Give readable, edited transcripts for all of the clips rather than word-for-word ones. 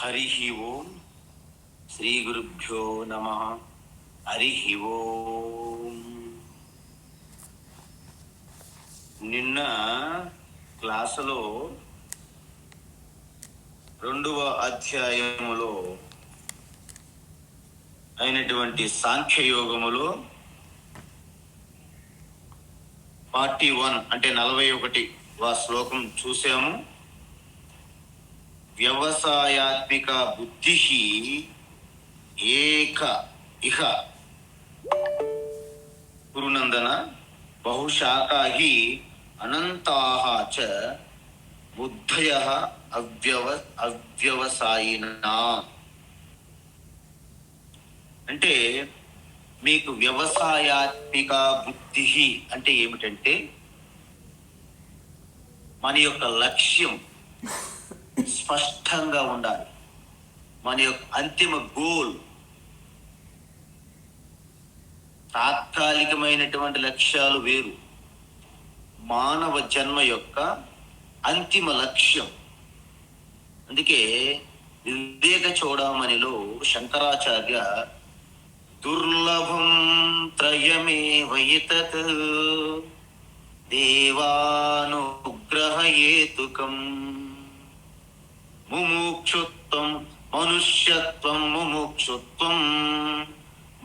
హరి ఓం శ్రీ గురుభ్యో నమః. హరి ఓం. నిన్న క్లాసులో 2వ అధ్యాయములో అయినటువంటి సాంఖ్యయోగములో 41 అంటే 41వ శ్లోకం చూసాము. వ్యవసాయాత్మిక బుద్ధి ఏక ఇహ గురునందన బహుశాఖా అనంతాః చ బుద్ధయః అవ్యవసాయినా. అంటే మీకు వ్యవసాయాత్మిక బుద్ధి అంటే ఏమిటంటే మన యొక్క లక్ష్యం స్పష్టంగా ఉండాలి. మన యొక్క అంతిమ గోల్ తాత్కాలికమైనటువంటి లక్ష్యాలు వేరు. మానవ జన్మ యొక్క అంతిమ లక్ష్యం. అందుకే వివేక చూడమనిలో శంకరాచార్య దుర్లభం త్రయమేవ యతత్ దేవానుగ్రహయేతుకం ముముక్షుత్వం మనుష్యత్వం ముముక్షుత్వం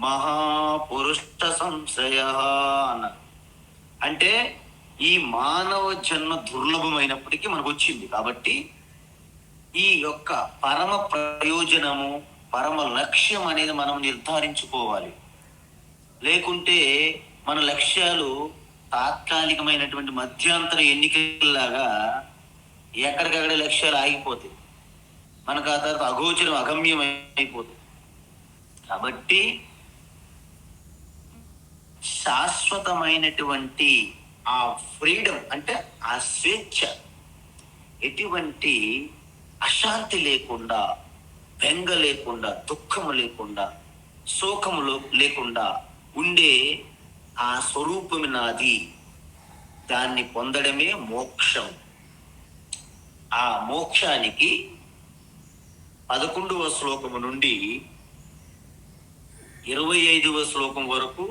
మహాపురుష సంశయ. అంటే ఈ మానవ జన్మ దుర్లభమైనప్పటికీ మనకు వచ్చింది కాబట్టి ఈ యొక్క పరమ ప్రయోజనము పరమ లక్ష్యం అనేది మనం నిర్ధారించుకోవాలి. లేకుంటే మన లక్ష్యాలు తాత్కాలికమైనటువంటి మధ్యాంతర ఎన్నికల్లాగా ఎక్కడికక్కడ లక్ష్యాలు ఆగిపోతాయి. మనకు ఆ తర్వాత అగోచరం అగమ్యం అయిపోతుంది. కాబట్టి శాశ్వతమైనటువంటి ఆ ఫ్రీడమ్ అంటే ఆ స్వేచ్ఛ, ఎటువంటి అశాంతి లేకుండా, బెంగ లేకుండా, దుఃఖము లేకుండా, శోకము లేకుండా ఉండే ఆ స్వరూపమి నాది, దాన్ని పొందడమే మోక్షం. ఆ మోక్షానికి 11వ శ్లోకము నుండి 25వ శ్లోకం వరకు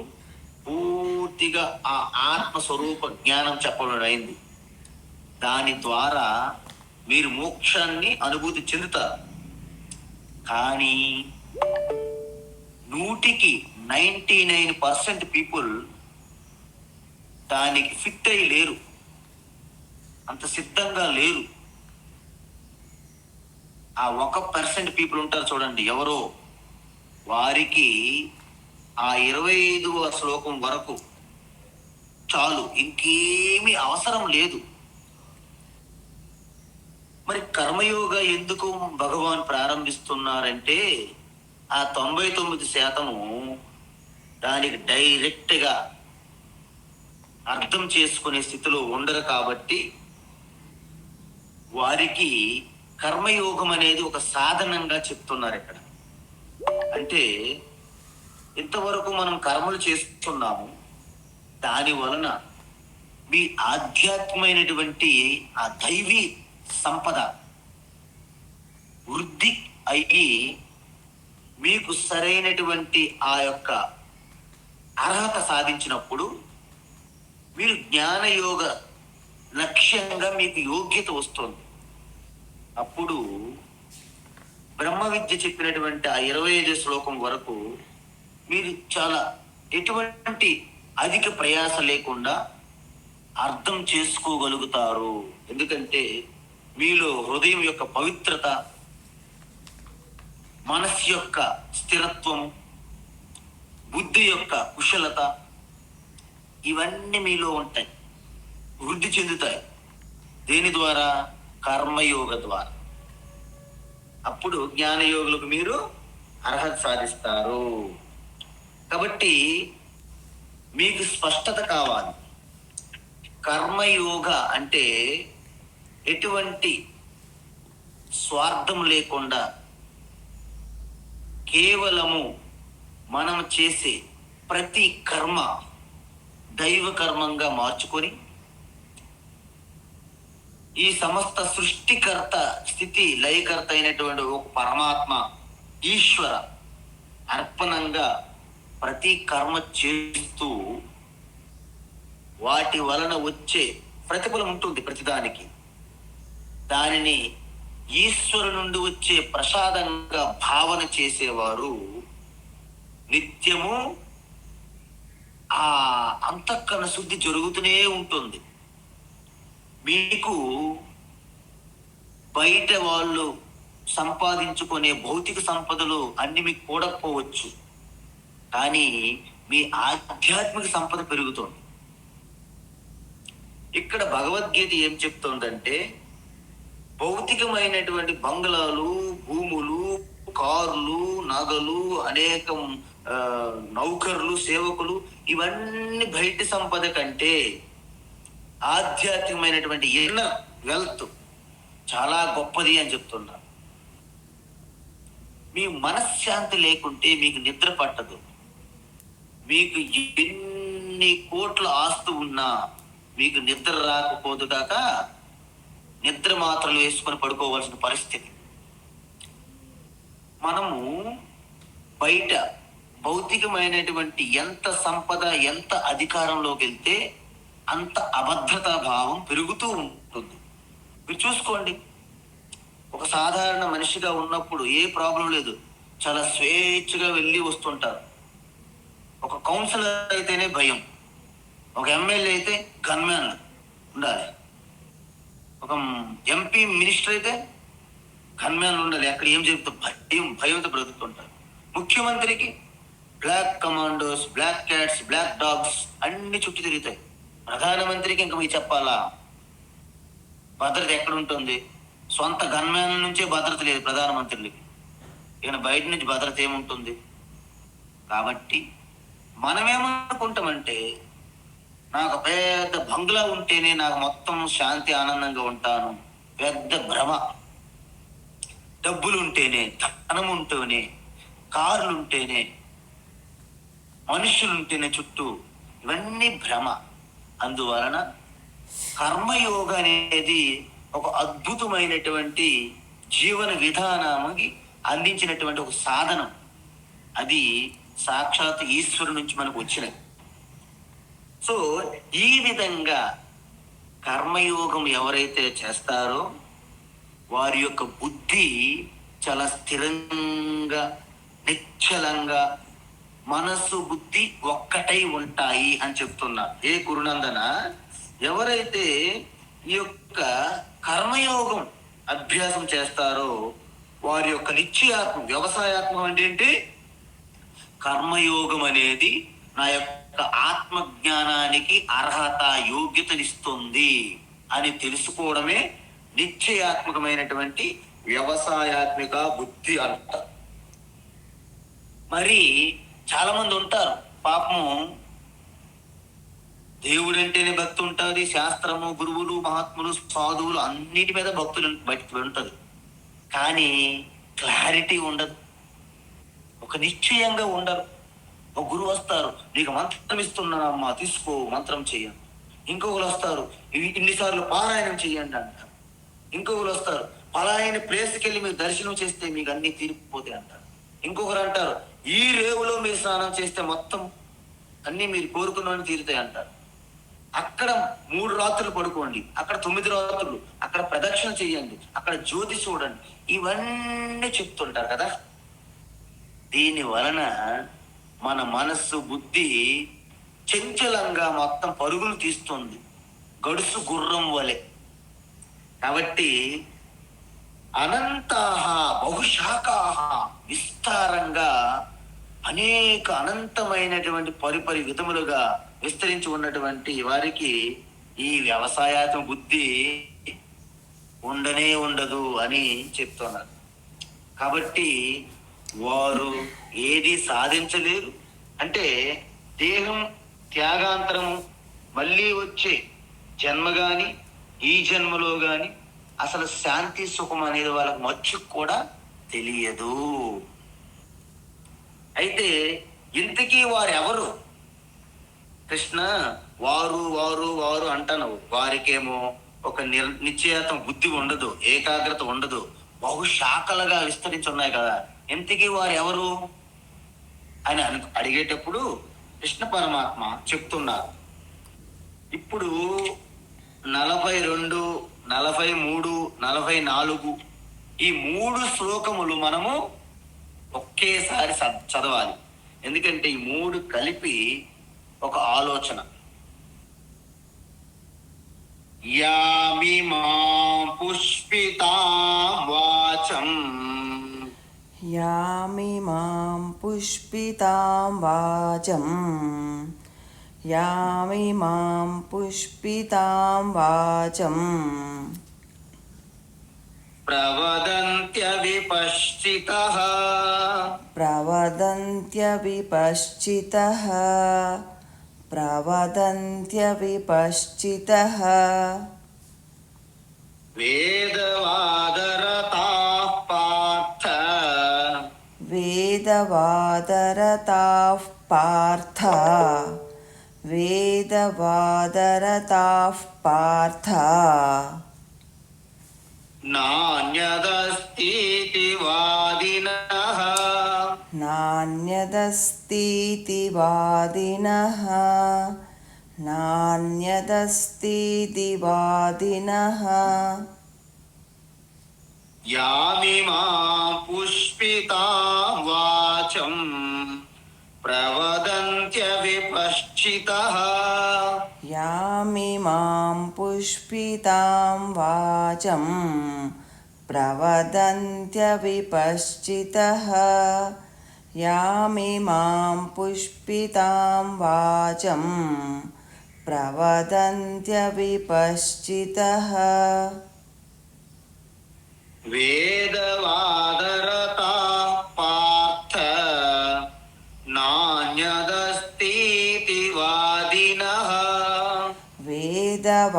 పూర్తిగా ఆ ఆత్మస్వరూప జ్ఞానం చెప్పడం అయింది. దాని ద్వారా మీరు మోక్షాన్ని అనుభూతి చెందుతారు. కానీ 99% పీపుల్ దానికి ఫిట్ అయి లేరు, అంత సిద్ధంగా లేరు. ఆ 1% పీపుల్ ఉంటారు చూడండి, ఎవరో వారికి ఆ 25వ శ్లోకం వరకు చాలు, ఇంకేమీ అవసరం లేదు. మరి కర్మయోగ ఎందుకు భగవాన్ ప్రారంభిస్తున్నారంటే ఆ 99% దానికి డైరెక్ట్గా అర్థం చేసుకునే స్థితిలో ఉండరు. కాబట్టి వారికి కర్మయోగం అనేది ఒక సాధనంగా చెప్తున్నారు ఇక్కడ. అంటే ఇంతవరకు మనం కర్మలు చేస్తున్నాము, దాని వలన మీ ఆధ్యాత్మికమైనటువంటి ఆ దైవీ సంపద వృద్ధి అయ్యి మీకు సరైనటువంటి ఆ యొక్క అర్హత సాధించినప్పుడు మీరు జ్ఞానయోగ లక్ష్యంగా మీకు యోగ్యత వస్తుంది. అప్పుడు బ్రహ్మ విద్య చెప్పినటువంటి ఆ 25 శ్లోకం వరకు మీరు చాలా ఎటువంటి అధిక ప్రయాస లేకుండా అర్థం చేసుకోగలుగుతారు. ఎందుకంటే మీలో హృదయం యొక్క పవిత్రత, మనస్సు యొక్క స్థిరత్వం, బుద్ధి యొక్క కుశలత ఇవన్నీ మీలో ఉంటాయి, వృద్ధి చెందుతాయి. దేని ద్వారా? కర్మయోగ ద్వారా. అప్పుడు జ్ఞానయోగులకు మీరు అర్హత సాధిస్తారు. కాబట్టి మీకు స్పష్టత కావాలి. కర్మయోగ అంటే ఎటువంటి స్వార్థం లేకుండా కేవలము మనం చేసే ప్రతి కర్మ దైవ కర్మంగా మార్చుకొని ఈ సమస్త సృష్టికర్త, స్థితి లయకర్త అయినటువంటి ఒక పరమాత్మ ఈశ్వర అర్పణంగా ప్రతి కర్మ చేస్తూ వాటి వలన వచ్చే ప్రతిఫలం ఉంటుంది ప్రతిదానికి. దానిని ఈశ్వరు నుండి వచ్చే ప్రసాదంగా భావన చేసేవారు నిత్యము ఆ అంతఃకరణ శుద్ధి జరుగుతూనే ఉంటుంది. మీకు బయట వాళ్ళు సంపాదించుకునే భౌతిక సంపదలు అన్ని మీకు కూడకపోవచ్చు, కానీ మీ ఆధ్యాత్మిక సంపద పెరుగుతుంది. ఇక్కడ భగవద్గీత ఏం చెప్తోందంటే, భౌతికమైనటువంటి బంగ్లాలు, భూములు, కార్లు, నగలు, అనేకం నౌకర్లు, సేవకులు, ఇవన్నీ బయట సంపద కంటే ఆధ్యాత్మికమైనటువంటి ఇన్నర్ వెల్త్ చాలా గొప్పది అని చెప్తున్నారు. మీ మనశ్శాంతి లేకుంటే మీకు నిద్ర పట్టదు. మీకు ఎన్ని కోట్ల ఆస్తు ఉన్నా మీకు నిద్ర రాకపోదు కాక నిద్ర మాత్రలు వేసుకొని పడుకోవాల్సిన పరిస్థితి. మనము బయట భౌతికమైనటువంటి ఎంత సంపద, ఎంత అధికారంలోకి వెళ్తే అంత అభద్రతా భావం పెరుగుతూ ఉంటుంది. మీరు చూసుకోండి, ఒక సాధారణ మనిషిగా ఉన్నప్పుడు ఏ ప్రాబ్లం లేదు, చాలా స్వేచ్ఛగా వెళ్ళి వస్తుంటారు. ఒక కౌన్సిలర్ అయితేనే భయం, ఒక ఎమ్మెల్యే అయితే గన్మ్యాన్ ఉండాలి, ఒక ఎంపీ మినిస్టర్ అయితే గన్మ్యాన్ ఉండాలి. అక్కడ ఏం జరుగుతుంది భయంతో బ్రతుకుతుంటారు. ముఖ్యమంత్రికి black commandos, black cats, black dogs అన్ని చుట్టూ తిరుగుతాయి. ప్రధానమంత్రికి ఇంకా మీకు చెప్పాలా, భద్రత ఎక్కడ ఉంటుంది? సొంత గన్మ్యాన్ నుంచే భద్రత లేదు ప్రధానమంత్రికి, ఇక బయట నుంచి భద్రత ఏముంటుంది? కాబట్టి మనమేమనుకుంటామంటే, నాకు పెద్ద బంగ్లా ఉంటేనే నాకు మొత్తం శాంతి ఆనందంగా ఉంటాను, పెద్ద భ్రమ. డబ్బులు ఉంటేనే, ధనం ఉంటేనే, కార్లు ఉంటేనే, మనుషులు ఉంటేనే చుట్టూ, ఇవన్నీ భ్రమ. అందువలన కర్మయోగ అనేది ఒక అద్భుతమైనటువంటి జీవన విధానానికి అందించినటువంటి ఒక సాధనం. అది సాక్షాత్ ఈశ్వరు నుంచి మనకు వచ్చినది. సో ఈ విధంగా కర్మయోగం ఎవరైతే చేస్తారో వారి యొక్క బుద్ధి చాలా స్థిరంగా, నిశ్చలంగా, మనస్సు బుద్ధి ఒక్కటై ఉంటాయి అని చెప్తున్నా. ఏ గురునందన, ఎవరైతే ఈ యొక్క కర్మయోగం అభ్యాసం చేస్తారో వారి యొక్క నిశ్చయాత్మ, వ్యవసాయాత్మం అంటే ఏంటి? కర్మయోగం అనేది నా యొక్క ఆత్మజ్ఞానానికి అర్హత, యోగ్యతనిస్తుంది అని తెలుసుకోవడమే నిశ్చయాత్మకమైనటువంటి వ్యవసాయాత్మిక బుద్ధి అంటారు. మరి చాలా మంది ఉంటారు పాపము, దేవుడు అంటేనే భక్తి ఉంటుంది, శాస్త్రము, గురువులు, మహాత్ములు, సాధువులు అన్నిటి మీద భక్తులు బయటకు ఉంటుంది, కానీ క్లారిటీ ఉండదు, ఒక నిశ్చయంగా ఉండరు. ఒక గురువు వస్తారు, నీకు మంత్రం ఇస్తున్నానమ్మా తీసుకో, మంత్రం చెయ్యండి. ఇంకొకరు వస్తారు, ఇన్నిసార్లు పారాయణం చెయ్యండి అంటారు. ఇంకొకరు వస్తారు, పలాయన ప్లేస్కి వెళ్ళి మీరు దర్శనం చేస్తే మీకు అన్ని తీరిపోతాయి అంటారు. ఇంకొకరు అంటారు, ఈ రేవులో మీరు స్నానం చేస్తే మొత్తం అన్ని మీరు కోరుకున్నవన్నీ తీరుతాయి అంటారు. అక్కడ 3 రాత్రులు పడుకోండి, అక్కడ 9 రాత్రులు, అక్కడ ప్రదక్షిణ చెయ్యండి, అక్కడ జ్యోతి చూడండి, ఇవన్నీ చెప్తుంటారు కదా. దీని వలన మన మనస్సు, బుద్ధి చంచలంగా మొత్తం పరుగులు తీస్తుంది, గడుసు గుర్రం వలె. కాబట్టి అనంతాహ బహుశాఖాహ, విస్తారంగా అనేక అనంతమైనటువంటి పరిపరి విధములుగా విస్తరించి ఉన్నటువంటి వారికి ఈ వ్యవసాయాత్మ బుద్ధి ఉండనే ఉండదు అని చెప్తున్నారు. కాబట్టి వారు ఏది సాధించలేరు. అంటే దేహం త్యాగాంతరము, మళ్ళీ వచ్చే జన్మ గాని, ఈ జన్మలో గాని అసలు శాంతి సుఖం అనేది వాళ్ళకు మచ్చుకు కూడా తెలియదు. అయితే ఇంతకీ వారెవరు? కృష్ణ వారు వారు వారు అంటాను. వారికేమో ఒక నిశ్చయత బుద్ధి ఉండదు, ఏకాగ్రత ఉండదు, బహుశాఖలుగా విస్తరించి ఉన్నాయి కదా. ఇంతకీ వారు ఎవరు అని అడిగేటప్పుడు కృష్ణ పరమాత్మ చెప్తున్నారు. ఇప్పుడు 42, 43, 44 ఈ 3 శ్లోకములు మనము ఒకేసారి చదవాలి. ఎందుకంటే ఈ 3 కలిపి ఒక ఆలోచన. యామిమాం పుష్పితాం వాచం, యామిమాం పుష్పితాం వాచం, యామిమాం పుష్పితాం వాచం, ప్రవదంత్యవిపశ్చితః, ప్రవదంత్యవిపశ్చితః, ప్రవదంత్యవిపశ్చితః, వేదవాదరతాః పార్థ, వేదవాదరతాః పార్థ, వేదవాదరతాః పార్థ, నాణ్యదస్तीति వాదినః, నాణ్యదస్तीति వాదినః, నాణ్యదస్तीति వాదినః, యామిమాం పుష్పితాం వాచం ప్రవదంత్యవిపశ్చితః, యామిమాం పుష్పితాం వాచం ప్రవదంత్యవిపశ్చితః, యామిమాం పుష్పితాం వాచం ప్రవదంత్యవిపశ్చితః, వేదవాదరతాః పార్థ నాణ్యదస్तीति వాదినః, వేదవాదరతాః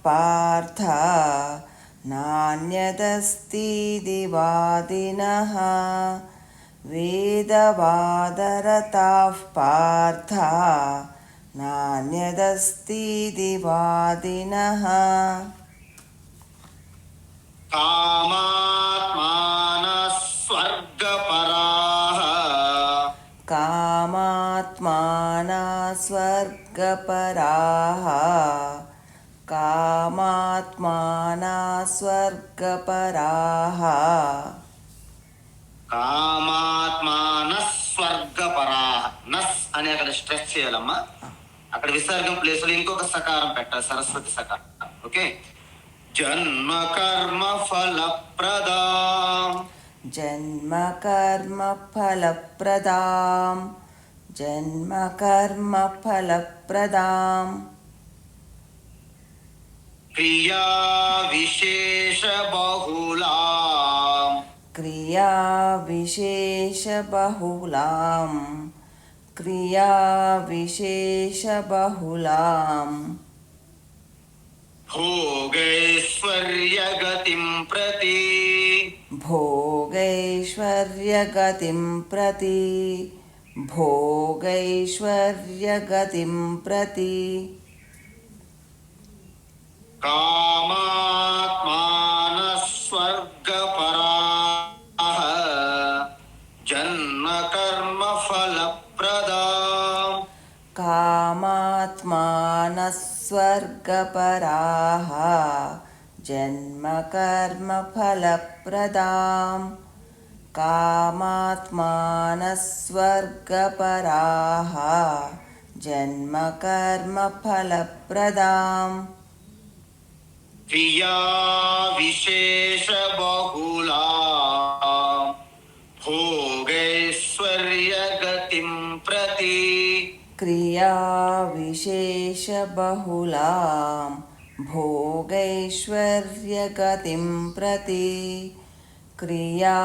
పార్థ నాణ్యదస్तीति వాదినః, వేదవాదరతాః పార్థ నాణ్యదస్तीति వాదినః, కామాత్మానః స్వర్గపరాః, కామాత్మానः స్వర్గపరాः, కామాత్మానः స్వర్గపరాः, కామాత్మానః స్వర్గపరాః. నస్ అని అక్కడ స్ట్రెస్ చేయాలమ్మా. అక్కడ విసర్గం ప్లేస్ లో ఇంకొక సకారం పెట్టాలి, సరస్వతి సకారం. ఓకే. జన్మ కర్మ ఫలప్రదాం, జన్మ కర్మ ఫలప్రదాం, జన్మ కర్మ ఫలప్రదాం, క్రియా విశేష బహుళాం, క్రియా విశేష బహుళాం, క్రియా విశేష బహుళాం, భోగైశ్వర్యగతిం ప్రతి, భోగైశ్వర్యగతిం ప్రతి, భోగైశ్వర్యగతిం ప్రతి, కామాత్మానః స్వర్గపరాః జన్మ కర్మ ఫలప్రదాం, కామాత్మానः స్వర్గపరాः జన్మ కర్మ ఫలప్రదాం, కామాత్మానः స్వర్గపరాः జన్మ కర్మ ఫలప్రదాం, క్రియా విశేష బహుళాం, భోగైశ్వర్యగతిం ప్రతి, క్రియా విశేష బహుళాం, భోగైశ్వర్యగతిం ప్రతి, క్రియా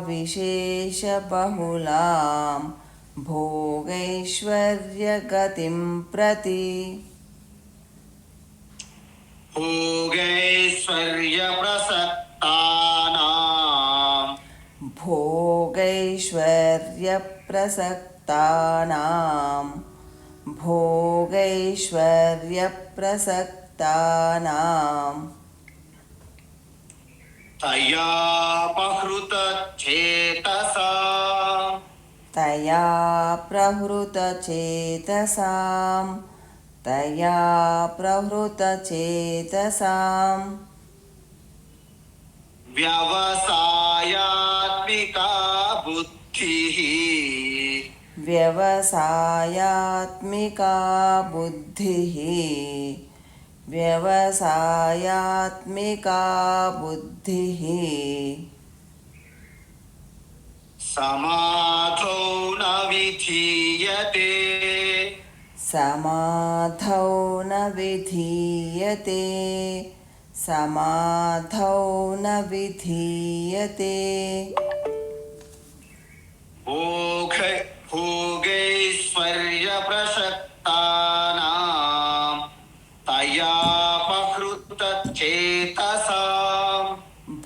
విశేష బహుళాం, భోగైశ్వర్యగతిం ప్రతి, భోగైశ్వర్య ప్రసక్తానాం, భోగైశ్వర్య ప్రసక్తానాం, భోగైశ్వర్య ప్రసక్తానాం, తయాపహృత చేతసా తయా ప్రహృతచేతసాం తయా ప్రహృతచేతసాం వ్యవసాయాత్మికా బుద్ధిః వ్యవసాయాత్మికా బుద్ధిః వ్యవసాయాత్మికా బుద్ధిః సమాధౌ న విధీయతే సమాధౌ న విధీయతే సమాధౌ న విధీయతే భోగైశ్వర్య ప్రసక్తానాం తయాపహృత చేతసాం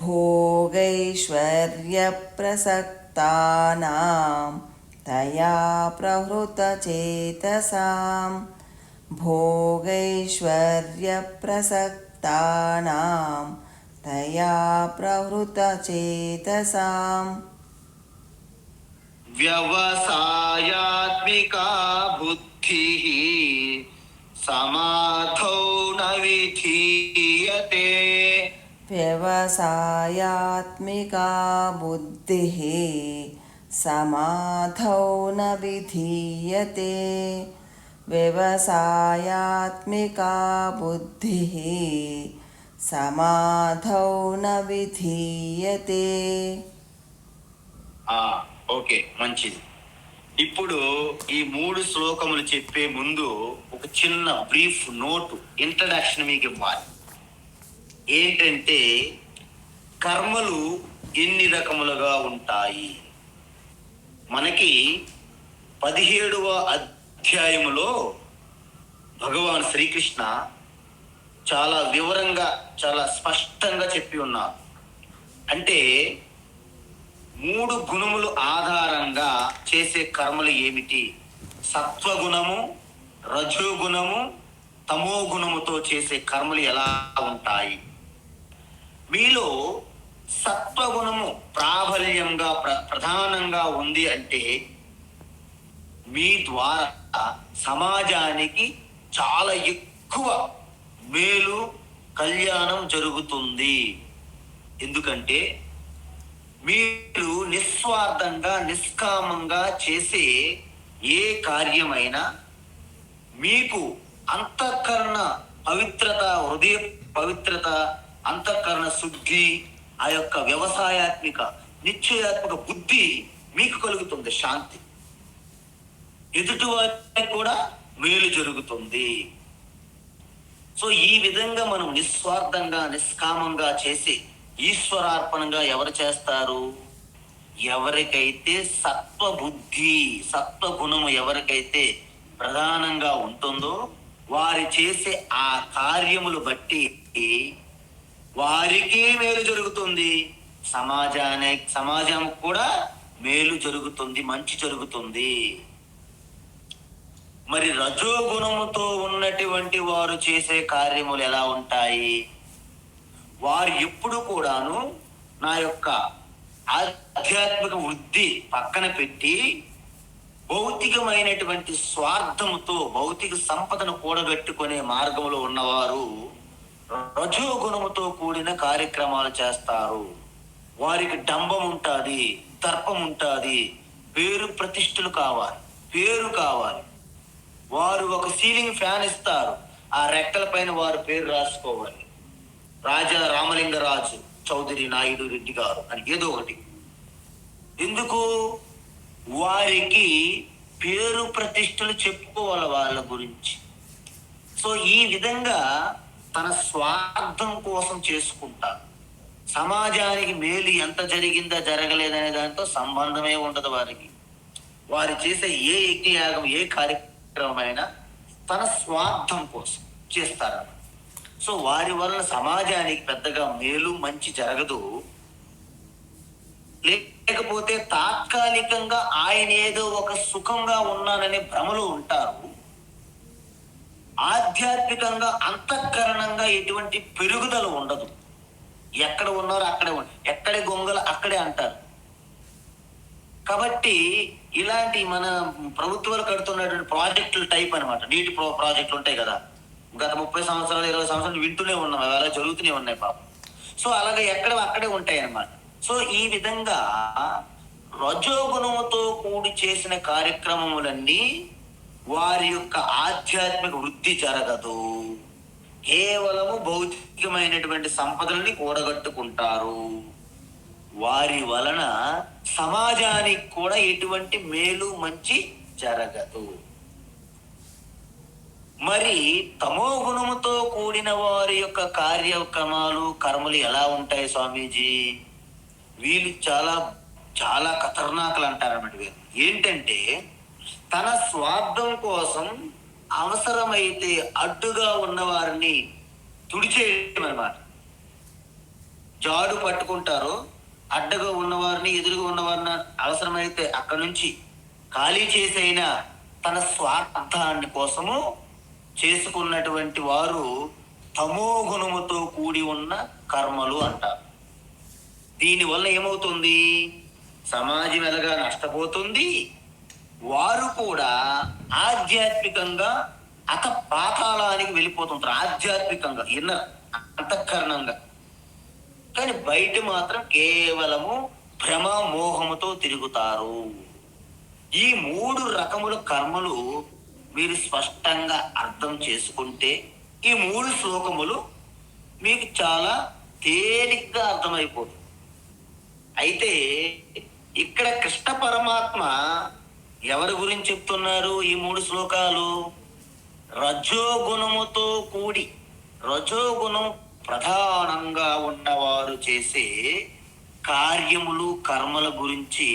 భోగైశ్వర్యప్రసక్తానాం తయా ప్రహృతచేతసాం భోగైశ్వర్యప్రసక్తానాం తయా ప్రహృతచేతసాం వ్యవసాయాత్మికా బుద్ధిః సమాధౌ న విధీయతే వ్యవసాయాత్మికా బుద్ధిః సమాధౌ న విధీయతే వ్యవసాయాత్మికా బుద్ధిః సమాధౌ న విధీయతే. ఓకే, మంచిది. ఇప్పుడు ఈ 3 శ్లోకములు చెప్పే ముందు ఒక చిన్న బ్రీఫ్ నోటు, ఇంట్రడక్షన్ మీకు ఇవ్వాలి. ఏంటంటే కర్మలు ఎన్ని రకములుగా ఉంటాయి. మనకి 17వ అధ్యాయములో భగవాన్ శ్రీకృష్ణ చాలా వివరంగా, చాలా స్పష్టంగా చెప్పి ఉన్నారు. అంటే 3 గుణములు ఆధారంగా చేసే కర్మలు ఏమిటి? సత్వగుణము, రజోగుణము, తమో గుణముతో చేసే కర్మలు ఎలా ఉంటాయి. మీలో సత్వగుణము ప్రాబల్యంగా ప్రధానంగా ఉంది అంటే మీ ద్వారా సమాజానికి చాలా ఎక్కువ మేలు, కళ్యాణం జరుగుతుంది. ఎందుకంటే మీరు నిస్వార్థంగా, నిష్కామంగా చేసే ఏ కార్యమైనా మీకు అంతఃకరణ పవిత్రత, హృదయ పవిత్రత, అంతఃకరణ శుద్ధి, ఆ యొక్క వ్యవసాయాత్మిక, నిశ్చయాత్మక బుద్ధి మీకు కలుగుతుంది. శాంతి, ఎదుటి వారికి కూడా మేలు జరుగుతుంది. సో ఈ విధంగా మనం నిస్వార్థంగా, నిష్కామంగా చేసి ఈశ్వరార్పణంగా ఎవరు చేస్తారు? ఎవరికైతే సత్వబుద్ధి, సత్వగుణము ఎవరికైతే ప్రధానంగా ఉంటుందో వారి చేసే ఆ కార్యములు బట్టి వారికి మేలు జరుగుతుంది, సమాజం కూడా మేలు జరుగుతుంది, మంచి జరుగుతుంది. మరి రజోగుణముతో ఉన్నటువంటి వారు చేసే కార్యములు ఎలా ఉంటాయి? వారు ఎప్పుడు కూడాను నా యొక్క ఆధ్యాత్మిక వృద్ధి పక్కన పెట్టి భౌతికమైనటువంటి స్వార్థముతో భౌతిక సంపదను కూడబెట్టుకునే మార్గంలో ఉన్నవారు రజోగుణముతో కూడిన కార్యక్రమాలు చేస్తారు. వారికి డంబం ఉంటుంది, దర్పం ఉంటుంది, పేరు ప్రతిష్టలు కావాలి, పేరు కావాలి. వారు ఒక సీలింగ్ ఫ్యాన్ ఇస్తారు, ఆ రెక్కల పైన వారు పేరు రాసుకోవాలి. రాజా రామలింగరాజు చౌదరి నాయుడు రెడ్డి గారు అని ఏదో ఒకటి. ఎందుకు? వారికి పేరు ప్రతిష్టలు చెప్పుకోవాలి వాళ్ళ గురించి. సో ఈ విధంగా తన స్వార్థం కోసం చేసుకుంటారు. సమాజానికి మేలు ఎంత జరిగిందా జరగలేదనే దాంతో సంబంధమే ఉండదు వారికి. వారు చేసే ఏ యజ్ఞయాగం, ఏ కార్యక్రమమైనా తన స్వార్థం కోసం చేస్తారు. సో వారి వలన సమాజానికి పెద్దగా మేలు, మంచి జరగదు. లేకపోతే తాత్కాలికంగా ఆయన ఏదో ఒక సుఖంగా ఉన్నాననే భ్రమలో ఉంటారు. ఆధ్యాత్మికంగా అంతఃకరణంగా ఎటువంటి పెరుగుదల ఉండదు. ఎక్కడ ఉన్నారో అక్కడే ఎక్కడే గొంగలు అక్కడే అంటారు. కాబట్టి ఇలాంటి మన ప్రభుత్వాలు కడుతున్నటువంటి ప్రాజెక్టుల టైప్ అనమాట. నీటి ప్రాజెక్టులు ఉంటాయి కదా, గత 30 సంవత్సరాలు 20 సంవత్సరాలు వింటూనే ఉన్నాం, అలా జరుగుతూనే ఉన్నాయి పాపం. సో అలాగే ఎక్కడ అక్కడే ఉంటాయి అన్నమాట. సో ఈ విధంగా రజోగుణముతో కూడి చేసిన కార్యక్రమములన్నీ వారి యొక్క ఆధ్యాత్మిక వృద్ధి జరగదు. కేవలము భౌతికమైనటువంటి సంపదలని కూడగట్టుకుంటారు. వారి వలన సమాజానికి కూడా ఎటువంటి మేలు మంచి జరగదు. మరి తమో గుణముతో కూడిన వారి యొక్క కార్యక్రమాలు కర్మలు ఎలా ఉంటాయి స్వామీజీ? వీళ్ళు చాలా చాలా ఖతర్నాకులు అంటారన్నమాట. వీళ్ళు ఏంటంటే తన స్వార్థం కోసం అవసరమైతే అడ్డుగా ఉన్న వారిని తుడిచేయడం అన్నమాట. జాడు పట్టుకుంటారు, అడ్డగా ఉన్నవారిని ఎదురుగా ఉన్నవారిని అవసరమైతే అక్కడి నుంచి ఖాళీ చేసైనా తన స్వార్థాన్ని కోసము చేసుకున్నటువంటి వారు తమో గుణముతో కూడి ఉన్న కర్మలు అంటారు. దీనివల్ల ఏమవుతుంది? సమాజం ఎలాగా నష్టపోతుంది, వారు కూడా ఆధ్యాత్మికంగా పాతాళానికి వెళ్ళిపోతుంటారు. ఆధ్యాత్మికంగా ఇన్నర్ అంతఃకరణంగా. కానీ బయట మాత్రం కేవలము భ్రమ మోహముతో తిరుగుతారు. ఈ 3 రకముల కర్మలు మీరు స్పష్టంగా అర్థం చేసుకుంటే ఈ 3 శ్లోకములు మీకు చాలా తేలిగ్గా అర్థమైపోతుంది. అయితే ఇక్కడ కృష్ణ పరమాత్మ ఎవరి గురించి చెప్తున్నారు? ఈ 3 శ్లోకాలు రజోగుణముతో కూడి, రజోగుణం ప్రధానంగా ఉన్నవారు చేసే కార్యములు కర్మల గురించి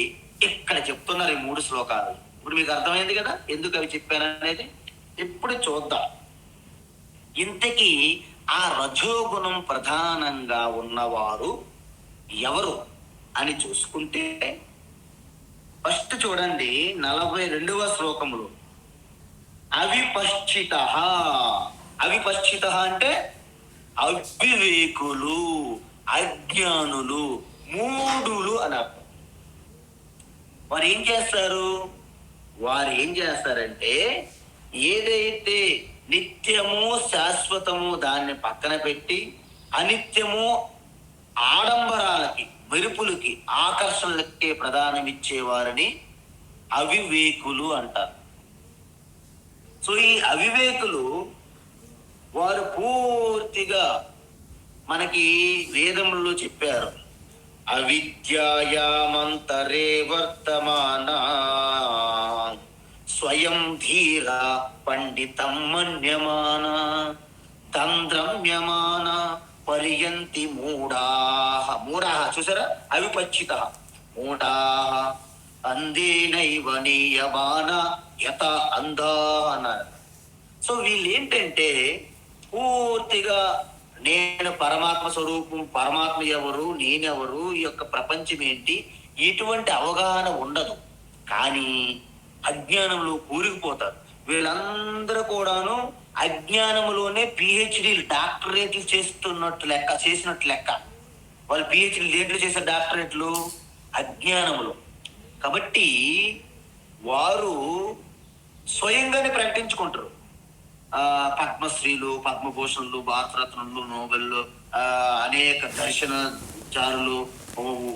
ఇక్కడ చెప్తున్నారు ఈ 3 శ్లోకాలు. ఇప్పుడు మీకు అర్థమైంది కదా ఎందుకు అవి చెప్పాననేది. ఇప్పుడు చూద్దాం ఇంతకీ ఆ రజోగుణం ప్రధానంగా ఉన్నవారు ఎవరు అని చూసుకుంటే ఫస్ట్ చూడండి 42వ శ్లోకములో అవిపశ్చిత. అవిపశ్చిత అంటే అవివేకులు, అజ్ఞానులు, మూఢులు అని అర్థం. వారు ఏం చేస్తారంటే ఏదైతే నిత్యము శాశ్వతము దాన్ని పక్కన పెట్టి అనిత్యము ఆడంబరాలకి, మెరుపులకి, ఆకర్షణలకి ప్రధానమిచ్చేవారని అవివేకులు అంటారు. సో ఈ అవివేకులు వారు పూర్తిగా మనకి వేదముల్లో చెప్పారు. అవిద్యాయామంతరే వర్తమాన స్వయం ధీర పండితం మన్యమాన తంద్రమ్యమాన పర్యంతి మూఢాః. మూఢాః చూసారా? అవిపచ్చిత మూఢాః అందేనైవ నీయమాన యత అంధాః అన్నారు. సో వీళ్ళు ఏంటంటే పూర్తిగా నేను పరమాత్మ స్వరూపం, పరమాత్మ ఎవరు, నేనెవరు, ఈ యొక్క ప్రపంచం ఏంటి, ఇటువంటి అవగాహన ఉండదు. కానీ అజ్ఞానంలో కూరుకుపోతారు. వీళ్ళందరూ కూడాను అజ్ఞానంలోనే పిహెచ్డి డాక్టరేట్లు చేసినట్టు లెక్క. వాళ్ళు పిహెచ్డి దేంట్లో చేశారు? డాక్టరేట్లు అజ్ఞానములో. కాబట్టి వారు స్వయంగానే ప్రకటించుకుంటారు. పద్మశ్రీలు, పద్మభూషణులు, భారతరత్నలు, నోబెల్లు, అనేక దర్శనచారులు,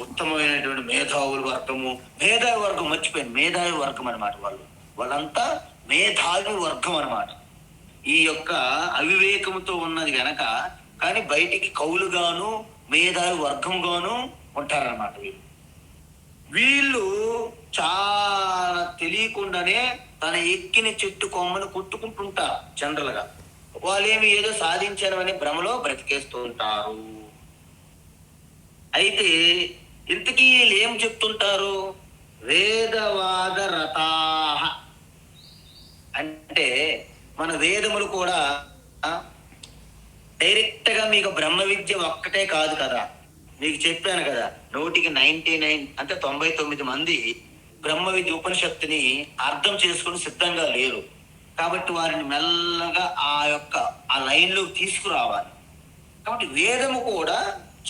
ఉత్తమమైనటువంటి మేధావుల వర్గము. మేధావి వర్గం మర్చిపోయింది, మేధావి వర్గం అనమాట. వాళ్ళంతా మేధావి వర్గం అనమాట. ఈ యొక్క అవివేకముతో ఉన్నది గనక, కానీ బయటికి కవులుగాను మేధావి వర్గంగాను ఉంటారన్నమాట. వీళ్ళు చాలా తెలియకుండానే తన ఎక్కిన చెట్టు కొమ్మను కుట్టుకుంటుంటారు. జనరల్ గా వాళ్ళేమి ఏదో సాధించారు అని భ్రమలో బ్రతికేస్తూ ఉంటారు. అయితే ఇంతకీ వీళ్ళు ఏం చెప్తుంటారు? వేదవాద రతాః అంటే మన వేదములు కూడా డైరెక్ట్ గా మీకు బ్రహ్మ విద్య ఒక్కటే కాదు కదా. మీకు చెప్పాను కదా, 99 అంటే 99 మంది బ్రహ్మ విద్య ఉపనిషత్తుని అర్థం చేసుకుని సిద్ధంగా లేరు. కాబట్టి వారిని మెల్లగా ఆ లైన్లోకి తీసుకురావాలి. కాబట్టి వేదము కూడా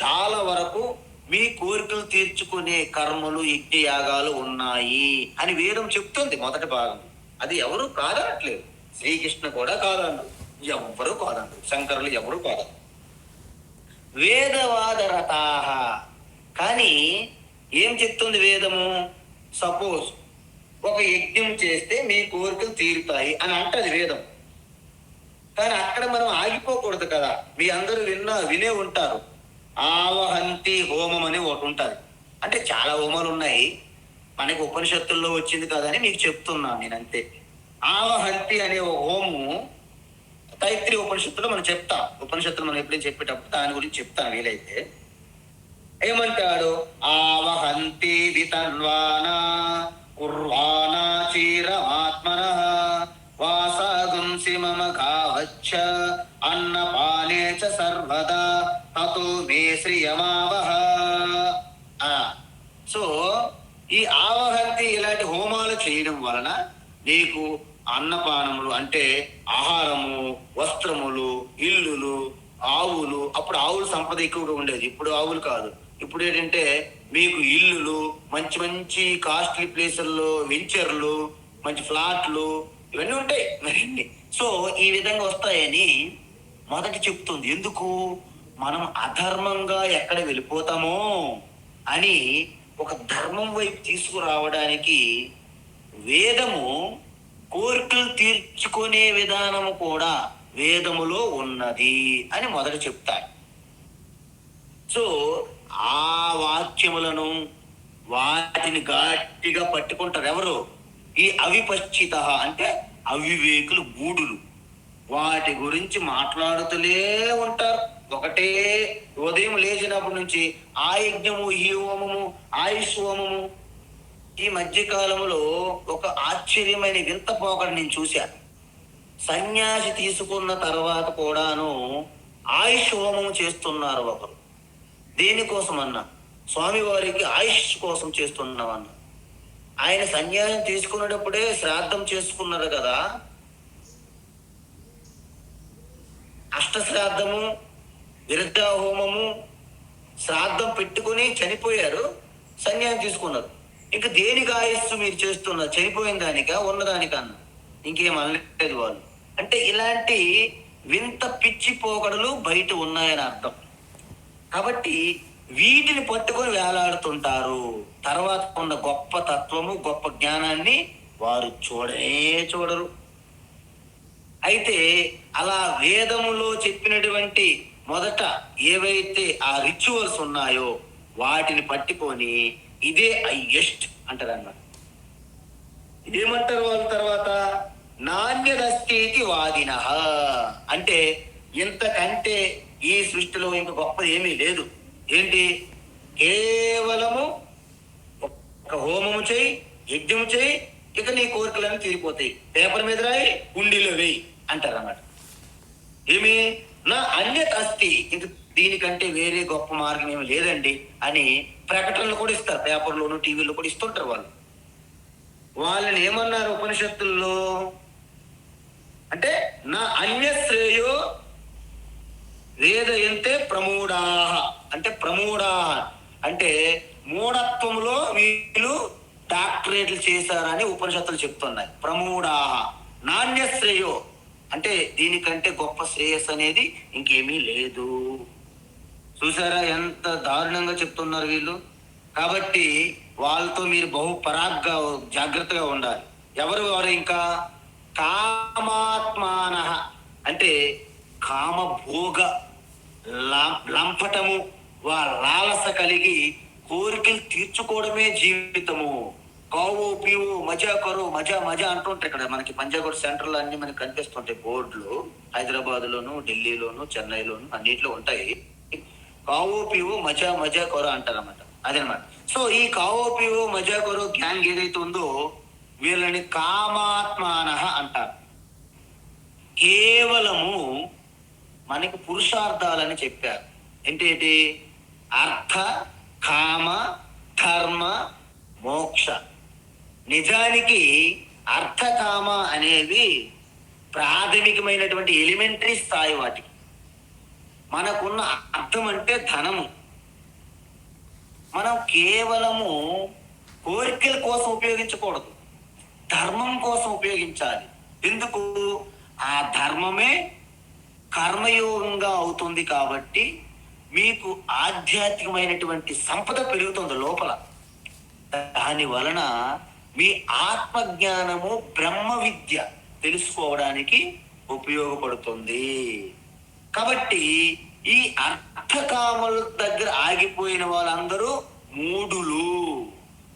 చాలా వరకు మీ కోరికలు తీర్చుకునే కర్మలు, యజ్ఞయాగాలు ఉన్నాయి అని వేదం చెప్తుంది మొదటి భాగం. అది ఎవరు కాదనట్లేదు. శ్రీకృష్ణ కూడా కాదన్నారు, ఎవ్వరూ కాదన్నారు, శంకరులు ఎవరు కాదన్నారు. వేదవాదరతాహ. కానీ ఏం చెప్తుంది వేదము? సపోజ్ ఒక యజ్ఞం చేస్తే మీ కోరికలు తీరుతాయి అని అంటది వేదం. కానీ అక్కడ మనం ఆగిపోకూడదు కదా. మీ అందరూ వినే ఉంటారు, ఆవహంతి హోమం అని ఒకటి ఉంటుంది. అంటే చాలా హోమాలు ఉన్నాయి, మనకి ఉపనిషత్తుల్లో వచ్చింది కదని మీకు చెప్తున్నాను నేను, అంతే. ఆవహంతి అనే ఒక హోమము తైత్రి ఉపనిషత్తులో మనం చెప్తాం. ఉపనిషత్తులు మనం ఎప్పుడైనా చెప్పేటప్పుడు దాని గురించి చెప్తాను వీలైతే. ఏమంటాడు? ఆవహంతి వితన్వానా కుర్వాణా చీరమాత్మనః వాసాగుంసి మమ కావచ్చ అన్నపానే చ సర్వదా తతో మే శ్రియమావహ. సో ఈ ఆవహంతి ఇలాంటి హోమాలు చేయడం వలన నీకు అన్నపానములు అంటే ఆహారము, వస్త్రములు, ఇల్లులు, ఆవులు. అప్పుడు ఆవులు సంపద ఎక్కువగా ఉండేది, ఇప్పుడు ఆవులు కాదు. ఇప్పుడు ఏంటంటే మీకు ఇల్లులు, మంచి మంచి కాస్ట్లీ ప్లేసుల్లో వెంచర్లు, మంచి ఫ్లాట్లు, ఇవన్నీ ఉంటాయి మరిన్ని. సో ఈ విధంగా వస్తాయని మొదటి చెప్తుంది. ఎందుకు? మనం అధర్మంగా ఎక్కడ వెళ్ళిపోతామో అని ఒక ధర్మం వైపు తీసుకురావడానికి వేదము కోరికలు తీర్చుకునే విధానము కూడా వేదములో ఉన్నది అని మొదట చెప్తారు. సో ఆ వాక్యములను వాటిని గట్టిగా పట్టుకుంటారు ఎవరు? ఈ అవిపశ్చిత అంటే అవివేకులు, మూఢులు. వాటి గురించి మాట్లాడుతూనే ఉంటారు. ఒకటే ఉదయం లేచినప్పటి నుంచి ఆ యజ్ఞము, ఈ హోమము, ఆయుష్ హోమము. ఈ మధ్యకాలంలో ఒక ఆశ్చర్యమైన వింత పోకడ నేను చూశాను. సన్యాసి తీసుకున్న తర్వాత కూడాను ఆయుష్ హోమం చేస్తున్నారు ఒకరు. దేనికోసం అన్నా? స్వామివారికి ఆయుష్ కోసం చేస్తున్నామన్నా. ఆయన సన్యాసం తీసుకునేటప్పుడే శ్రాద్ధం చేసుకున్నారు కదా. అష్టశ్రాద్ధము, విరుద్ధ హోమము, శ్రాద్ధం పెట్టుకుని చనిపోయారు, సన్యాసం తీసుకున్నారు. ఇంకా దేనికి ఆయుస్సు మీరు చేస్తున్నారు? చనిపోయిన దానికా, ఉన్నదానికన్నా? ఇంకేం అనలేదు వాళ్ళు. అంటే ఇలాంటి వింత పిచ్చి పోకడలు బయట ఉన్నాయని అర్థం. కాబట్టి వీటిని పట్టుకొని వేలాడుతుంటారు. తర్వాత ఉన్న గొప్ప తత్వము, గొప్ప జ్ఞానాన్ని వారు చూడరు. అయితే అలా వేదములో చెప్పినటువంటి మొదట ఏవైతే ఆ రిచువల్స్ ఉన్నాయో వాటిని పట్టుకొని ఇదే హైయెస్ట్ అంటారు అన్నమాట. ఇదేమంటారు వాళ్ళు తర్వాత? నాణ్యదస్తీతి వాదిన. అంటే ఇంతకంటే ఈ సృష్టిలో ఇంక గొప్పది ఏమీ లేదు. ఏంటి? కేవలము ఒక హోమము చేయి, యజ్ఞము చేయి, ఇక నీ కోరికలన్నీ తీరిపోతాయి. పేపర్ మీద రాయి, కుండీలో వేయి అంటారు అన్నమాట. ఏమి? నా అన్యత్ అస్తి, ఇంక దీనికంటే వేరే గొప్ప మార్గం ఏమి లేదండి అని ప్రకటనలు కూడా ఇస్తారు. పేపర్లోను, టీవీలో కూడా ఇస్తుంటారు వాళ్ళు. వాళ్ళని ఏమన్నారు ఉపనిషత్తుల్లో అంటే? నా అన్యశ్రేయో వేదయంతే ప్రమూఢాహ. అంటే ప్రమూఢాహ అంటే మూఢత్వంలో వీళ్ళు డాక్టరేట్లు చేశారని ఉపనిషత్తులు చెప్తున్నాయి. ప్రమూఢాహ నాణ్యశ్రేయో అంటే దీనికంటే గొప్ప శ్రేయస్ అనేది ఇంకేమీ లేదు. చూసారా ఎంత దారుణంగా చెప్తున్నారు వీళ్ళు? కాబట్టి వాళ్ళతో మీరు బహు జాగ్రత్తగా ఉండాలి. ఎవరు వారు? ఇంకా కామాత్మాన అంటే కామభోగ లంపటము, లాలస కలిగి కోరికలు తీర్చుకోవడమే జీవితము. కావో పీవో మజా కరో, మజా మజా అంటుంటారు. ఇక్కడ మనకి పంజాగుట్ సెంటర్లో అన్ని మనకి కనిపిస్తుంటాయి బోర్డులు. హైదరాబాద్ లోను, ఢిల్లీలోను, చెన్నైలోను అన్నిట్లో ఉంటాయి. కావో పీవో మజా మజా కరో అంటారు అన్నమాట. అదనమాట. సో ఈ కావో పీవో మజా కరో గ్యాంగ్ ఏదైతే ఉందో వీళ్ళని కామాత్మాన అంటారు. కేవలము మనకి పురుషార్థాలని చెప్పారు. ఏంటి? అర్థ, కామ, ధర్మ, మోక్ష. నిజానికి అర్థకామ అనేవి ప్రాథమికమైనటువంటి ఎలిమెంటరీ స్థాయి వాటికి. మనకున్న అర్థం అంటే ధనము. మనం కేవలము కోరికల కోసం ఉపయోగించకూడదు, ధర్మం కోసం ఉపయోగించాలి. ఎందుకు? ఆ ధర్మమే కర్మయోగంగా అవుతుంది కాబట్టి మీకు ఆధ్యాత్మికమైనటువంటి సంపద పెరుగుతుంది లోపల. దాని వలన మీ ఆత్మజ్ఞానము, బ్రహ్మ విద్య తెలుసుకోవడానికి ఉపయోగపడుతుంది. కాబట్టి ఈ అర్థకాముల దగ్గర ఆగిపోయిన వాళ్ళందరూ మూఢులు.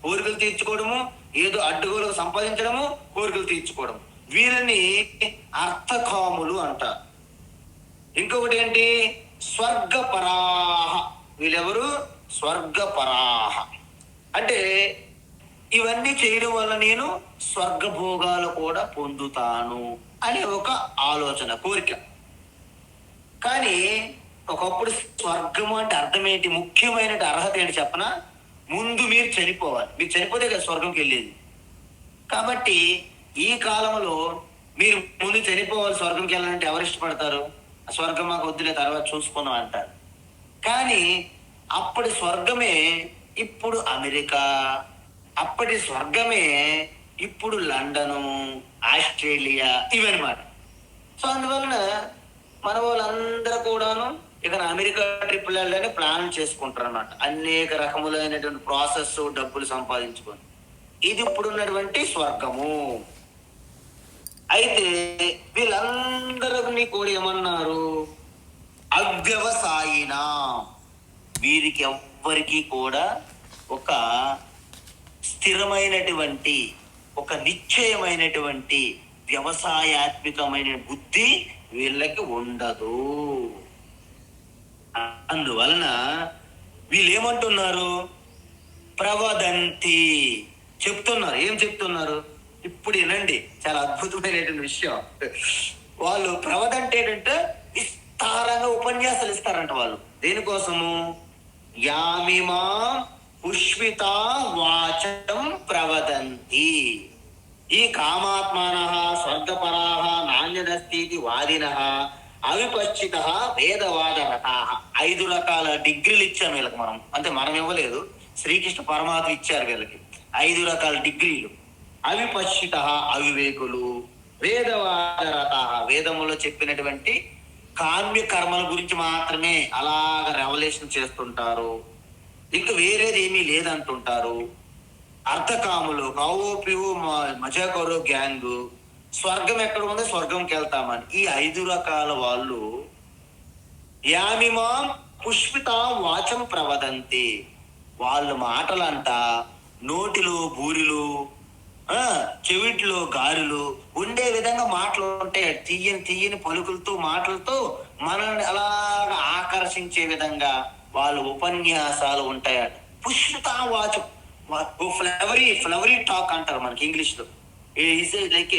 కోరికలు తీర్చుకోవడము, ఏదో అడ్డుగోలుగా సంపాదించడము, కోరికలు తీర్చుకోవడం, వీరిని అర్థకాములు అంటారు. ఇంకొకటి ఏంటి? స్వర్గపరాహ. వీళ్ళెవరు? స్వర్గపరాహ అంటే ఇవన్నీ చేయడం వల్ల నేను స్వర్గభోగాలు కూడా పొందుతాను అనే ఒక ఆలోచన, కోరిక. కానీ ఒకప్పుడు స్వర్గము అంటే అర్థం ఏంటి? ముఖ్యమైన అర్హత ఏంటి చెప్పనా? ముందు మీరు చనిపోవాలి. మీరు చనిపోతే కదా స్వర్గంకి వెళ్ళేది. కాబట్టి ఈ కాలంలో మీరు ముందు చనిపోవాలి, స్వర్గంకి వెళ్ళాలంటే ఎవరు ఇష్టపడతారు? స్వర్గం మాకు వద్దులే, తర్వాత చూసుకున్నాం అంటారు. కానీ అప్పటి స్వర్గమే ఇప్పుడు అమెరికా, అప్పటి స్వర్గమే ఇప్పుడు లండను, ఆస్ట్రేలియా, ఇవన్నమాట. సో అందువలన మన వాళ్ళందరూ కూడాను ఇక అమెరికా ట్రిప్పులు వెళ్ళని ప్లాన్ చేసుకుంటారు అన్నమాట. అనేక రకములైనటువంటి ప్రాసెస్, డబ్బులు సంపాదించుకొని. ఇది ఇప్పుడున్నటువంటి స్వర్గము. అయితే వీళ్ళందరినీ కూడా ఏమన్నారు? అవ్యవసాయిన. వీరికి ఎవ్వరికి కూడా ఒక స్థిరమైనటువంటి, ఒక నిశ్చయమైనటువంటి వ్యవసాయాత్మకమైన బుద్ధి వీళ్ళకి ఉండదు. అందువలన వీళ్ళేమంటున్నారు? ప్రవదంతి, చెప్తున్నారు. ఏం చెప్తున్నారు? ఇప్పుడు వినండి, చాలా అద్భుతమైనటువంటి విషయం. వాళ్ళు ప్రవదంటే ఏంటంటే విస్తారంగా ఉపన్యాసాలు ఇస్తారంట వాళ్ళు. దేనికోసము? యామిమా పుష్పిత వాచం ప్రవదంతి. ఈ కామాత్మాన స్వర్గపరాహ నాణ్యదస్తీతి వాదిన అవిపశ్చిత వేదవాద రథా. 5 రకాల డిగ్రీలు ఇచ్చాం వీళ్ళకి మనం. అంటే మనం ఇవ్వలేదు, శ్రీకృష్ణ పరమాత్మ ఇచ్చారు వీళ్ళకి 5 రకాల డిగ్రీలు. అవిపశ్చిత అవివేకులు, వేదవాద రథ వేదములో చెప్పినటువంటి కామ్య కర్మల గురించి మాత్రమే అలాగ రెవల్యూషన్ చేస్తుంటారు, ఇంకా వేరేది ఏమీ లేదంటుంటారు. అర్థకాములు, కావోపివు, మజాకోరో గ్యాంగ్, స్వర్గం ఎక్కడ ఉందో స్వర్గంకి వెళ్తామని. ఈ 5 రకాల వాళ్ళు యామిమాం పుష్పిత వాచం ప్రవదంతి. వాళ్ళ మాటలంట నోటిలో బూరిలు, చెవిట్లో గారులు ఉండే విధంగా మాటలు ఉంటాయి. తీయని తీయని పలుకులతో, మాటలతో మనల్ని అలాగా ఆకర్షించే విధంగా వాళ్ళ ఉపన్యాసాలు ఉంటాయట. పుష్పిత వాచం, ఫ్లవరీ టాక్ అంటారు మనకి ఇంగ్లీష్ లో. లైక్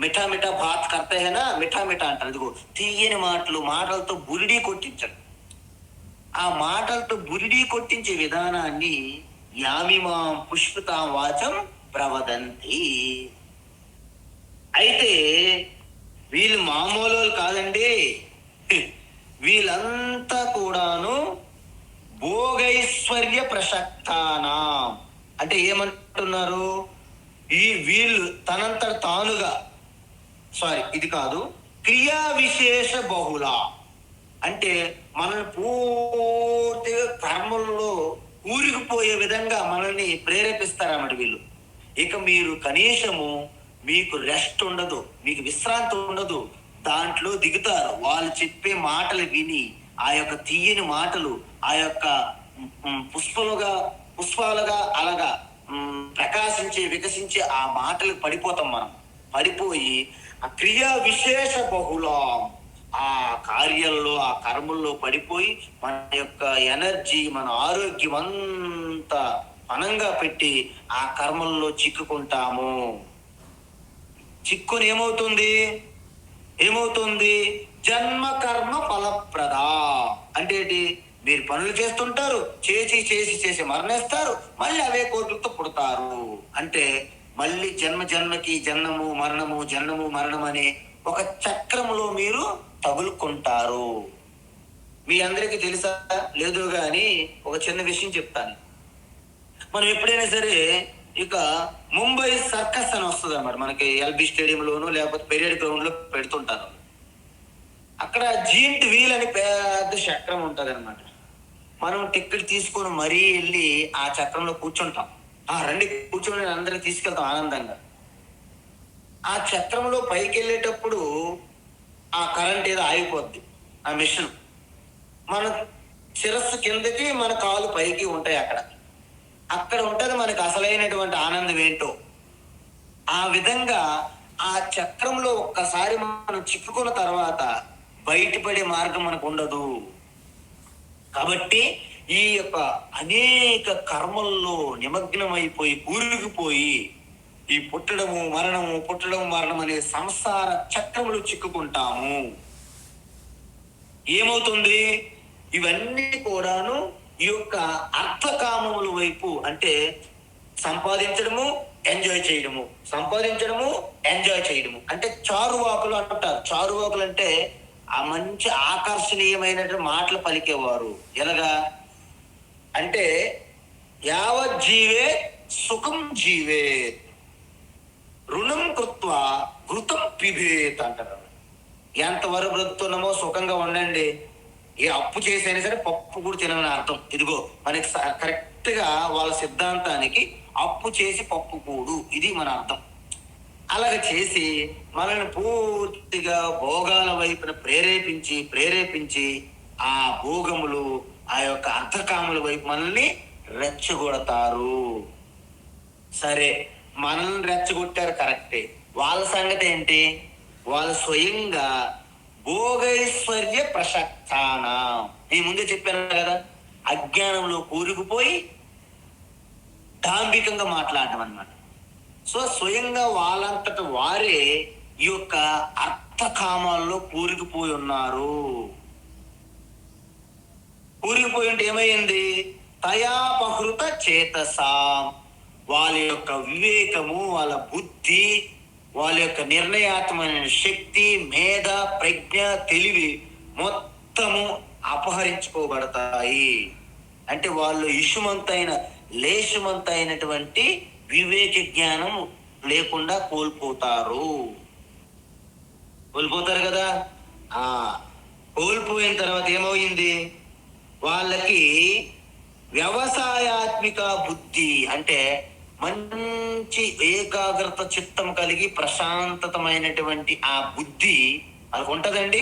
మిఠా మిఠా బాత్ కర్తే హేనా, మిఠా మిఠా అంటారు. ఇదిగో తీయని మాటలు, మాటలతో బురిడీ కొట్టించడు. ఆ మాటలతో బురిడీ కొట్టించే విధానాన్ని యామిమా పుష్పిత వాచం ప్రవదంతి. అయితే వీళ్ళు మామూలు కాదండి. వీళ్ళంతా కూడాను భోగైశ్వర్య ప్రసక్తానా. అంటే ఏమంటున్నారు? వీళ్ళు తనంతట తానుగా, ఇది కాదు, క్రియా విశేష బహుళ అంటే మనల్ని పూర్తిగా కర్మల్లో ఊరికిపోయే విధంగా మనల్ని ప్రేరేపిస్తారన్నమాట వీళ్ళు. ఇక మీరు కనీసము మీకు రెస్ట్ ఉండదు, మీకు విశ్రాంతి ఉండదు, దాంట్లో దిగుతారు. వాళ్ళు చెప్పే మాటలు విని ఆ యొక్క తీయని మాటలు, ఆ యొక్క పుష్పాలుగా అలాగా ప్రకాశించే, వికసించే ఆ మాటలకు పడిపోతాం మనం. పడిపోయి ఆ క్రియా విశేష బహుళం, ఆ కార్యాల్లో, ఆ కర్మల్లో పడిపోయి మన యొక్క ఎనర్జీ, మన ఆరోగ్యం అంతా పనంగా పెట్టి ఆ కర్మల్లో చిక్కుకుంటాము. చిక్కుని ఏమవుతుంది? జన్మ కర్మ ఫలప్రద. అంటే ఏంటి? మీరు పనులు చేస్తుంటారు, చేసి మరణిస్తారు, మళ్ళీ అవే కోరికలతో పుడతారు. అంటే మళ్ళీ జన్మకి జన్మము మరణము, జన్మము మరణం అనే ఒక చక్రంలో మీరు తగులుకుంటారు. మీ అందరికీ తెలుసా లేదు కానీ ఒక చిన్న విషయం చెప్తాను. మనం ఎప్పుడైనా సరే ఇక ముంబై సర్కస్ అని వస్తుంది అన్నమాట, మనకి ఎల్బీ స్టేడియంలోను లేకపోతే పెరేడ్ గ్రౌండ్ లో పెడుతుంటారు. అక్కడ జీంట్ వీల్ అని పెద్ద చక్రం ఉంటది అనమాట. మనం టికెట్ తీసుకొని మరీ వెళ్ళి ఆ చక్రంలో కూర్చుంటాం. రండి కూర్చొని అందరికి తీసుకెళ్తాం ఆనందంగా. ఆ చక్రంలో పైకి వెళ్ళేటప్పుడు ఆ కరెంట్ ఏదో ఆగిపోద్ది, ఆ మిషన్ మన శిరస్సు కిందకి మన కాలు పైకి ఉంటాయి. అక్కడ ఉంటది మనకు అసలైనటువంటి ఆనందం ఏంటో. ఆ విధంగా ఆ చక్రంలో ఒక్కసారి మనం చిక్కుకున్న తర్వాత బయటపడే మార్గం మనకు ఉండదు. కాబట్టి ఈ యొక్క అనేక కర్మల్లో నిమగ్నమైపోయి కూరుకుపోయి ఈ పుట్టడము మరణం అనే సంసార చక్రంలో చిక్కుకుంటాము. ఏమవుతుంది? ఇవన్నీ కూడాను ఈ యొక్క అర్థకామముల వైపు, అంటే సంపాదించడము ఎంజాయ్ చేయడము అంటే చారువాకులు అంటారు. చారువాకులు అంటే ఆ మంచి ఆకర్షణీయమైనటువంటి మాటలు పలికేవారు. ఎలాగా అంటే యావజ్జీవే సుఖం జీవే రుణం కృత్వా ఘృతం పిబేత్ అంటారు. ఎంతవరకు బ్రతుకుతున్నామో సుఖంగా ఉండండి, ఏ అప్పు చేసైనా సరే పప్పు కూడా తినని అర్థం. ఇదిగో మనకి కరెక్ట్ గా వాళ్ళ సిద్ధాంతానికి అప్పు చేసి పప్పు కూడు, ఇది మన అర్థం. అలాగ చేసి మనల్ని పూర్తిగా భోగాల వైపున ప్రేరేపించి ఆ భోగములు ఆ యొక్క అర్థకాముల వైపు మనల్ని రెచ్చగొడతారు. సరే, మనల్ని రెచ్చగొట్టారు కరెక్టే, వాళ్ళ సంగతి ఏంటి? వాళ్ళు స్వయంగా భోగైశ్వర్య ప్రసక్తాన, నేను ముందే చెప్పాను కదా, అజ్ఞానంలో కూరుకుపోయి డాంబికంగా మాట్లాడటం అన్నమాట. సో స్వయంగా వాళ్ళంతట వారే ఈ యొక్క అర్థకామాల్లో కూరుకుపోయి ఉన్నారు. కూరుకుపోయి ఉంటే ఏమైంది? తయాపహృత చేతసా, వాళ్ళ యొక్క వివేకము, వాళ్ళ బుద్ధి, వాళ్ళ యొక్క నిర్ణయాత్మకమైన శక్తి, మేధ, ప్రజ్ఞ, తెలివి మొత్తము అపహరించుకోబడతాయి. అంటే వాళ్ళు లేశమంతైనటువంటి వివేక జ్ఞానం లేకుండా కోల్పోతారు కదా. కోల్పోయిన తర్వాత ఏమైంది? వాళ్ళకి వ్యవసాయాత్మిక బుద్ధి, అంటే మంచి ఏకాగ్రత చిత్తం కలిగి ప్రశాంతతమైనటువంటి ఆ బుద్ధి వాళ్ళకు ఉంటదండి.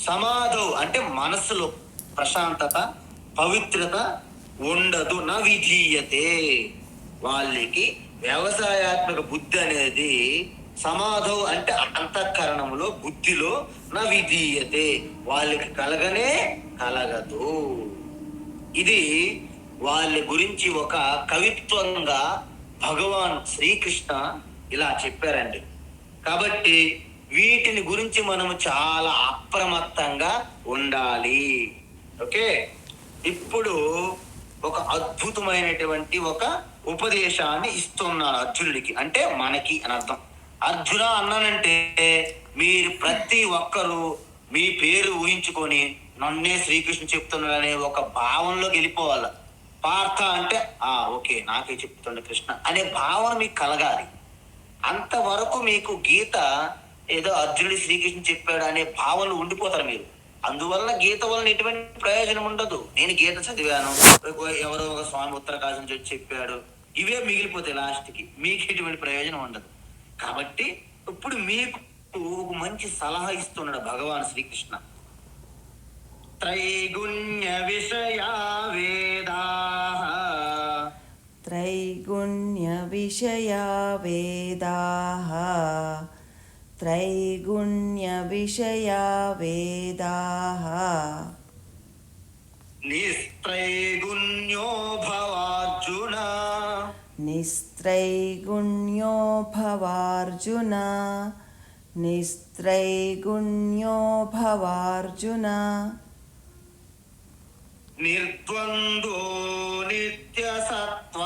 సమాధౌ అంటే మనస్సులో ప్రశాంతత, పవిత్రత ఉండదు. నా విధీయతే, వాళ్ళకి వ్యవసాయాత్మక బుద్ధి అనేది సమాధౌ అంటే అంతఃకరణంలో, బుద్ధిలో నా విధీయతే, వాళ్ళకి కలగదు. ఇది వాళ్ళ గురించి ఒక కవిత్వంగా భగవాన్ శ్రీకృష్ణ ఇలా చెప్పారండి. కాబట్టి వీటిని గురించి మనము చాలా అప్రమత్తంగా ఉండాలి. ఓకే, ఇప్పుడు ఒక అద్భుతమైనటువంటి ఒక ఉపదేశాన్ని ఇస్తున్నాడు అర్జునుడికి, అంటే మనకి అని అర్థం. అర్జున అన్నానంటే మీరు ప్రతి ఒక్కరూ మీ పేరు ఊహించుకొని నన్నే శ్రీకృష్ణ చెప్తున్నాడు అనే ఒక భావనలోకి వెళ్ళిపోవాలి. పార్థ అంటే ఓకే నాకే చెప్తుండే కృష్ణ అనే భావన మీకు కలగాలి. అంతవరకు మీకు గీత ఏదో అర్జునుడి శ్రీకృష్ణ చెప్పాడు అనే భావనలు ఉండిపోతారు మీరు. అందువల్ల గీత వలన ఎటువంటి ప్రయోజనం ఉండదు. నేను గీత చదివాను, ఎవరో ఒక స్వామి ఉత్తరకాశం నుంచి చెప్పాడు, ఇవే మిగిలిపోతాయి, లాస్ట్కి మీకు ఎటువంటి ప్రయోజనం ఉండదు. కాబట్టి ఇప్పుడు మీకు ఒక మంచి సలహా ఇస్తున్నాడు భగవాన్ శ్రీకృష్ణ. త్రైగుణ్య విషయా వేదాః, త్రైగుణ్య విషయా వేదాః, త్రైగుణ్య విషయా వేదాః, నిస్త్రైగుణ్యో భవార్జున, నిస్త్రైగుణ్యో భవార్జున, నిస్త్రైగుణ్యో భవార్జున, నిర్ద్వంద్వో నిత్యసత్వస్థః,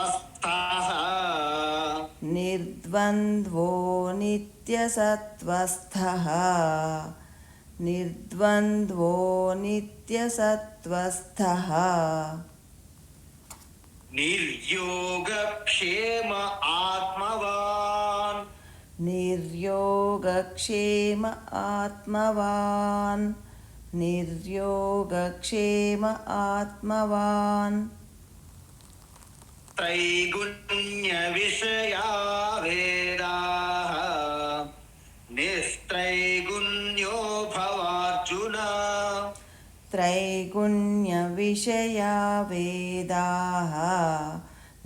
నిర్ద్వంద్వో నిత్యసత్వస్థః, నిత్యసత్వస్థః నిర్ద్వంద్వో నిత్యసత్వస్థః నిర్యోగక్షేమ ఆత్మవాన్ నిర్యోగక్షేమ ఆత్మవాన్ నిర్యోగక్షేమ ఆత్మవాన్ త్రైగుణ్య విషయా వేదాః నిస్త్రైగుణ్యో భవార్జున త్రైగుణ్య విషయా వేదాః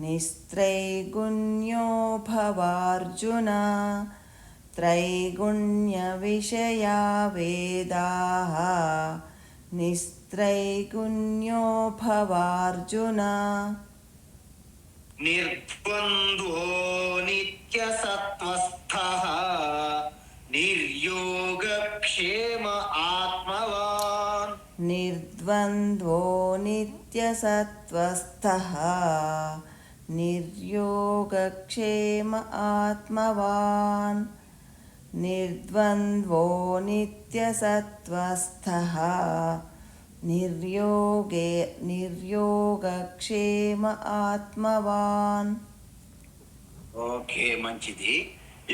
నిస్త్రైగుణ్యో భవార్జున త్రైగుణ్య విషయా వేదాః నిస్త్రైగుణ్యో భవార్జున నిర్ద్వంద్వో నిత్యసత్వస్థః నిర్యోగక్షేమ ఆత్మవాన్ నిర్ద్వంద్వో నిత్యసత్వస్థః నిర్యోగక్షేమ ఆత్మవాన్ నిర్ద్వంద్వో నిత్యసత్వస్థః నిర్యోగక్షేమ ఆత్మవాన్. ఓకే, మంచిది.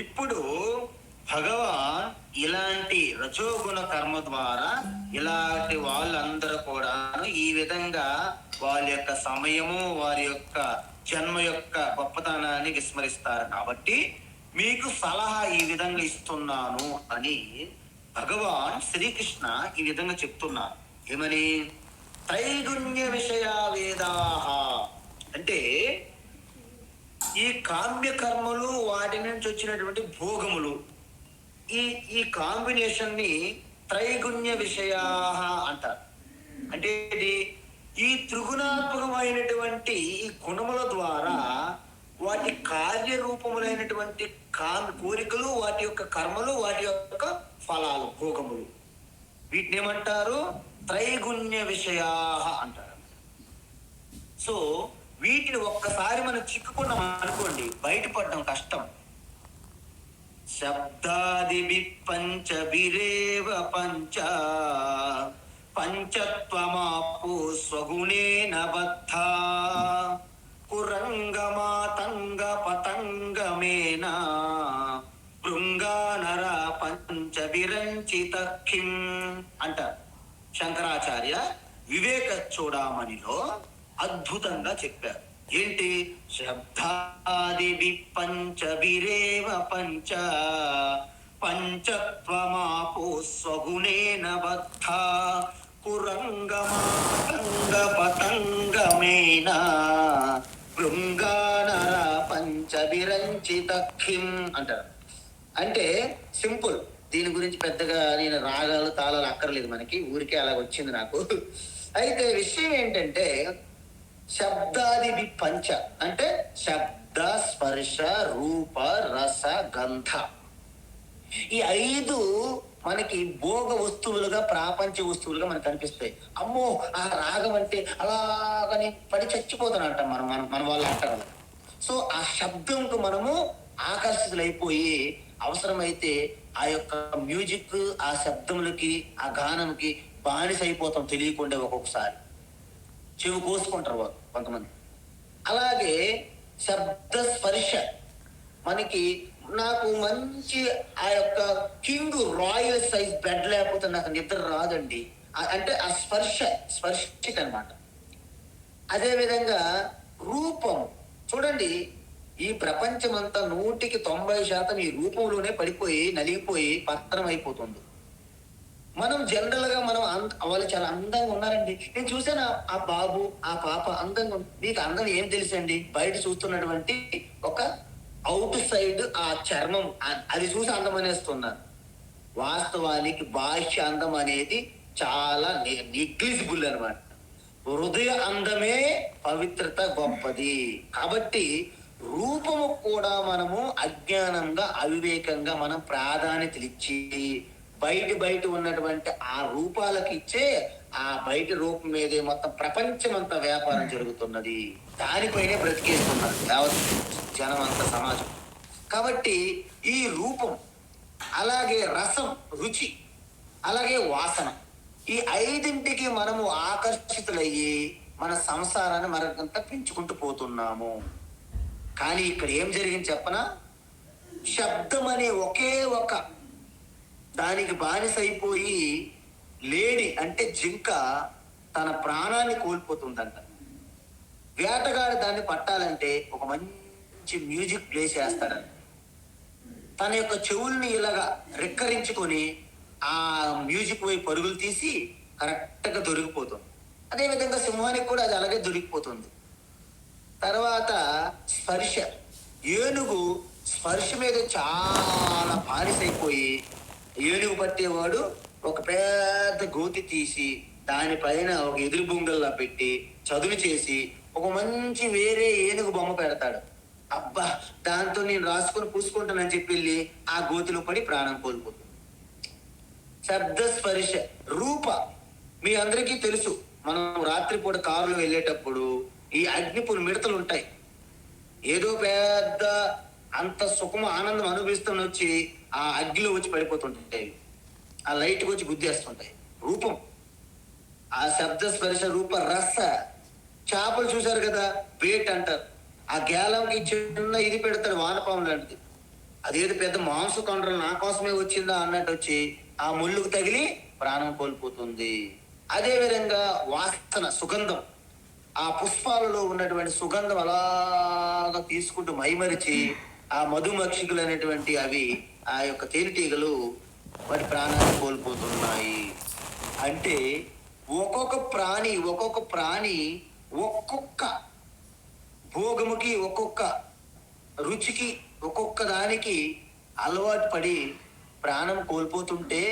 ఇప్పుడు భగవాన్ ఇలాంటి రజోగుణ కర్మ ద్వారా ఇలాంటి వాళ్ళందరూ కూడా ఈ విధంగా వాళ్ళ యొక్క సమయము వారి యొక్క జన్మ యొక్క గొప్పతనాన్ని విస్మరిస్తారు. కాబట్టి మీకు సలహా ఈ విధంగా ఇస్తున్నాను అని భగవాన్ శ్రీకృష్ణ ఈ విధంగా చెప్తున్నారు. ఏమని? త్రైగుణ్య విషయ వేదాహ అంటే ఈ కామ్య కర్మలు, వాటి నుంచి వచ్చినటువంటి భోగములు, ఈ కాంబినేషన్ ని త్రైగుణ్య విషయా అంటారు. అంటే ఈ త్రిగుణాత్మకమైనటువంటి ఈ గుణముల ద్వారా వాటి కార్యరూపములైనటువంటి కోరికలు, వాటి యొక్క కర్మలు, వాటి యొక్క ఫలాలు, భోగములు, వీటిని ఏమంటారు? త్రైగుణ్య విషయా అంటారు. సో వీటిని ఒక్కసారి మనం చిక్కుకున్నాం అనుకోండి, బయటపడడం కష్టం. శబ్దాది పంచభిరేవ పంచ పంచత్వమాపు స్వగుణేన బద్ధ కురంగమాతంగ పతంగమేన భృంగానర పంచభిరంచిత కిం అంటారు. శంకరాచార్య వివేక చూడామణిలో అద్భుతంగా చెప్పారు. ఏంటి? శబ్దాది పంచభిరేవ పంచ పంచత్వమాపు స్వగుణేన బద్ధ కురంగమాతంగ పతంగమేన భృంగానర పంచభిరంచిత కిం అంటారు. అంటే సింపుల్, దీని గురించి పెద్దగా నేను రాగాలు తాళాలు అక్కర్లేదు, మనకి ఊరికే అలా వచ్చింది నాకు. అయితే విషయం ఏంటంటే శబ్దాది పంచ అంటే శబ్ద, స్పర్శ, రూప, రస, గంధ, ఈ 5 మనకి భోగ వస్తువులుగా, ప్రాపంచ వస్తువులుగా మనకు కనిపిస్తాయి. అమ్మో, ఆ రాగం అంటే అలాగని పడి చచ్చిపోతాను అంటాం మన వాళ్ళు అంటారు. సో ఆ శబ్దంకు మనము ఆకర్షితులైపోయి అవసరమైతే ఆ యొక్క మ్యూజిక్, ఆ శబ్దములకి, ఆ గానంకి బానిస అయిపోతాం తెలియకుండా. ఒక్కొక్కసారి చెవి కోసుకుంటారు కొంతమంది. అలాగే శబ్ద స్పర్శ మనకి, నాకు మంచి ఆ యొక్క కింగ్ రాయల్ సైజ్ బెడ్ లేకపోతే నాకు నిద్ర రాదండి అంటే ఆ స్పర్శిత అనమాట. అదేవిధంగా రూపం చూడండి, ఈ ప్రపంచమంతా 100% ఈ రూపంలోనే పడిపోయి నలిగిపోయి పత్రం అయిపోతుంది. మనం జనరల్ గా వాళ్ళు చాలా అందంగా ఉన్నారండి, నేను చూసాను ఆ బాబు, ఆ పాప అందంగా ఉంది. మీకు అందం ఏం తెలుసండి? బయట చూస్తున్నటువంటి ఒక అవుట్ సైడ్ ఆ చర్మం, అది చూసి అందం అనేస్తున్నారు. వాస్తవానికి బాహ్య అందం అనేది చాలా నెగ్లిజిబుల్ అనమాట. హృదయ అందమే పవిత్రత గొప్పది. కాబట్టి రూపము కూడా మనము అజ్ఞానంగా, అవివేకంగా మనం ప్రాధాన్యత ఇచ్చి బయట ఉన్నటువంటి ఆ రూపాలకు ఇచ్చే ఆ బయట రూపం మీదే మొత్తం ప్రపంచమంతా వ్యాపారం జరుగుతున్నది. దానిపైనే బ్రతికేస్తున్నారు యావత్ జనం అంతా, సమాజం. కాబట్టి ఈ రూపం అలాగే రసం రుచి, అలాగే వాసన. ఈ ఐదింటికి మనము ఆకర్షితులయ్యి మన సంసారాన్ని మరింత పెంచుకుంటూ పోతున్నాము. కానీ ఇక్కడ ఏం జరిగింది చెప్పనా? శబ్దం అనే ఒకే ఒక దానికి బానిసైపోయి లేడి అంటే జింక తన ప్రాణాన్ని కోల్పోతుందంట. వేటగాడు దాన్ని పట్టాలంటే ఒక మంచి మ్యూజిక్ ప్లే చేస్తాడంట. తన యొక్క చెవుల్ని ఇలాగా రెక్కరించుకొని ఆ మ్యూజిక్ వైపు పరుగులు తీసి కరెక్ట్గా దొరికిపోతుంది. అదేవిధంగా సింహానికి కూడా అది అలాగే దొరికిపోతుంది. తర్వాత స్పర్శ, ఏనుగు స్పర్శ మీద చాలా బానిసైపోయి ఏనుగు పట్టేవాడు ఒక పెద్ద గోతి తీసి దానిపైన ఒక ఎదురు బొంగల్లా పెట్టి చదును చేసి ఒక మంచి వేరే ఏనుగు బొమ్మ పెడతాడు. అబ్బా, దాంతో నేను రాసుకొని పూసుకుంటానని చెప్పి వెళ్ళి ఆ గోతిలో పడి ప్రాణం కోల్పోతుంది. శబ్ద స్పర్శ. రూప, మీ అందరికీ తెలుసు, మనం రాత్రిపూట కారులో వెళ్ళేటప్పుడు ఈ అగ్నిపుల్ మిడతలు ఉంటాయి. ఏదో పెద్ద అంత సుఖము ఆనందం అనుభవిస్తున్న వచ్చి ఆ అగ్నిలో వచ్చి పడిపోతుంటాయి, ఆ లైట్కి వచ్చి గుద్దేస్తుంటాయి. రూపం. ఆ శబ్ద స్పర్శ రూప. రస, చేపలు చూశారు కదా, వేట్ అంటారు. ఆ గేలంకి చిన్న ఇది పెడతాడు, వానపాము లాంటిది. అదేదో పెద్ద మాంస కొండలు నా కోసమే వచ్చిందా అన్నట్టు వచ్చి ఆ ముళ్ళుకు తగిలి ప్రాణం కోల్పోతుంది. అదే విధంగా వాసన, సుగంధం. ఆ పుష్పాలలో ఉన్నటువంటి సుగంధం అలాగా తీసుకుంటూ మైమరిచి ఆ మధుమక్షికులు అనేటువంటి అవి ఆ యొక్క తేనెటీగలు వాటి ప్రాణాన్ని కోల్పోతున్నాయి. అంటే ఒక్కొక్క ప్రాణి ఒక్కొక్క భోగముకి, ఒక్కొక్క రుచికి, ఒక్కొక్క దానికి అలవాటు పడి ప్రాణం కోల్పోతుంటే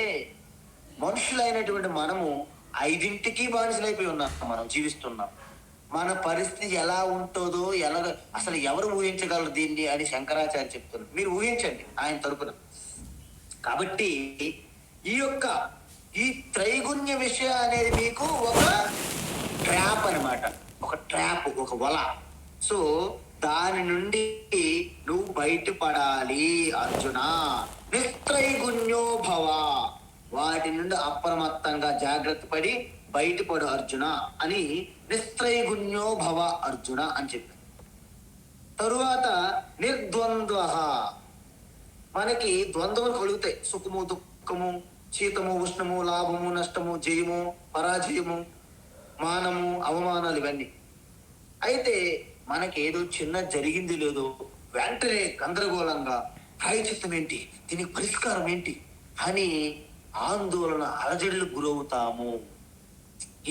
మనుషులైనటువంటి మనము ఐదింటికి బానిసలైపోయి ఉన్నాం. మనం జీవిస్తున్నాం. మన పరిస్థితి ఎలా ఉంటుందో అసలు ఎవరు ఊహించగలరు దీన్ని అని శంకరాచార్య చెప్తున్నారు. మీరు ఊహించండి ఆయన తరపున. కాబట్టి ఈ త్రైగుణ్య విషయం అనేది మీకు ఒక ట్రాప్ అన్నమాట, ఒక ట్రాప్, ఒక వల. సో దాని నుండి నువ్వు బయటపడాలి అర్జున. నిస్త్రైగుణ్యో భవ, వాటి నుండి అప్రమత్తంగా జాగ్రత్త పడి బయటపడు అర్జున అని నిస్త్రైగుణ్యో భవ అర్జున అని చెప్పారు. తరువాత నిర్ద్వంద్వ, మనకి ద్వంద్వములు కలుగుతాయి. సుఖము, దుఃఖము, శీతము, ఉష్ణము, లాభము, నష్టము, జయము, పరాజయము, మానము, అవమానాలు, ఇవన్నీ. అయితే మనకి ఏదో చిన్న జరిగింది లేదో వెంటనే గందరగోళంగా ప్రాయచిత్తం ఏంటి, దీనికి పరిష్కారం ఏంటి అని ఆందోళన, అలజడులకు గురవుతాము.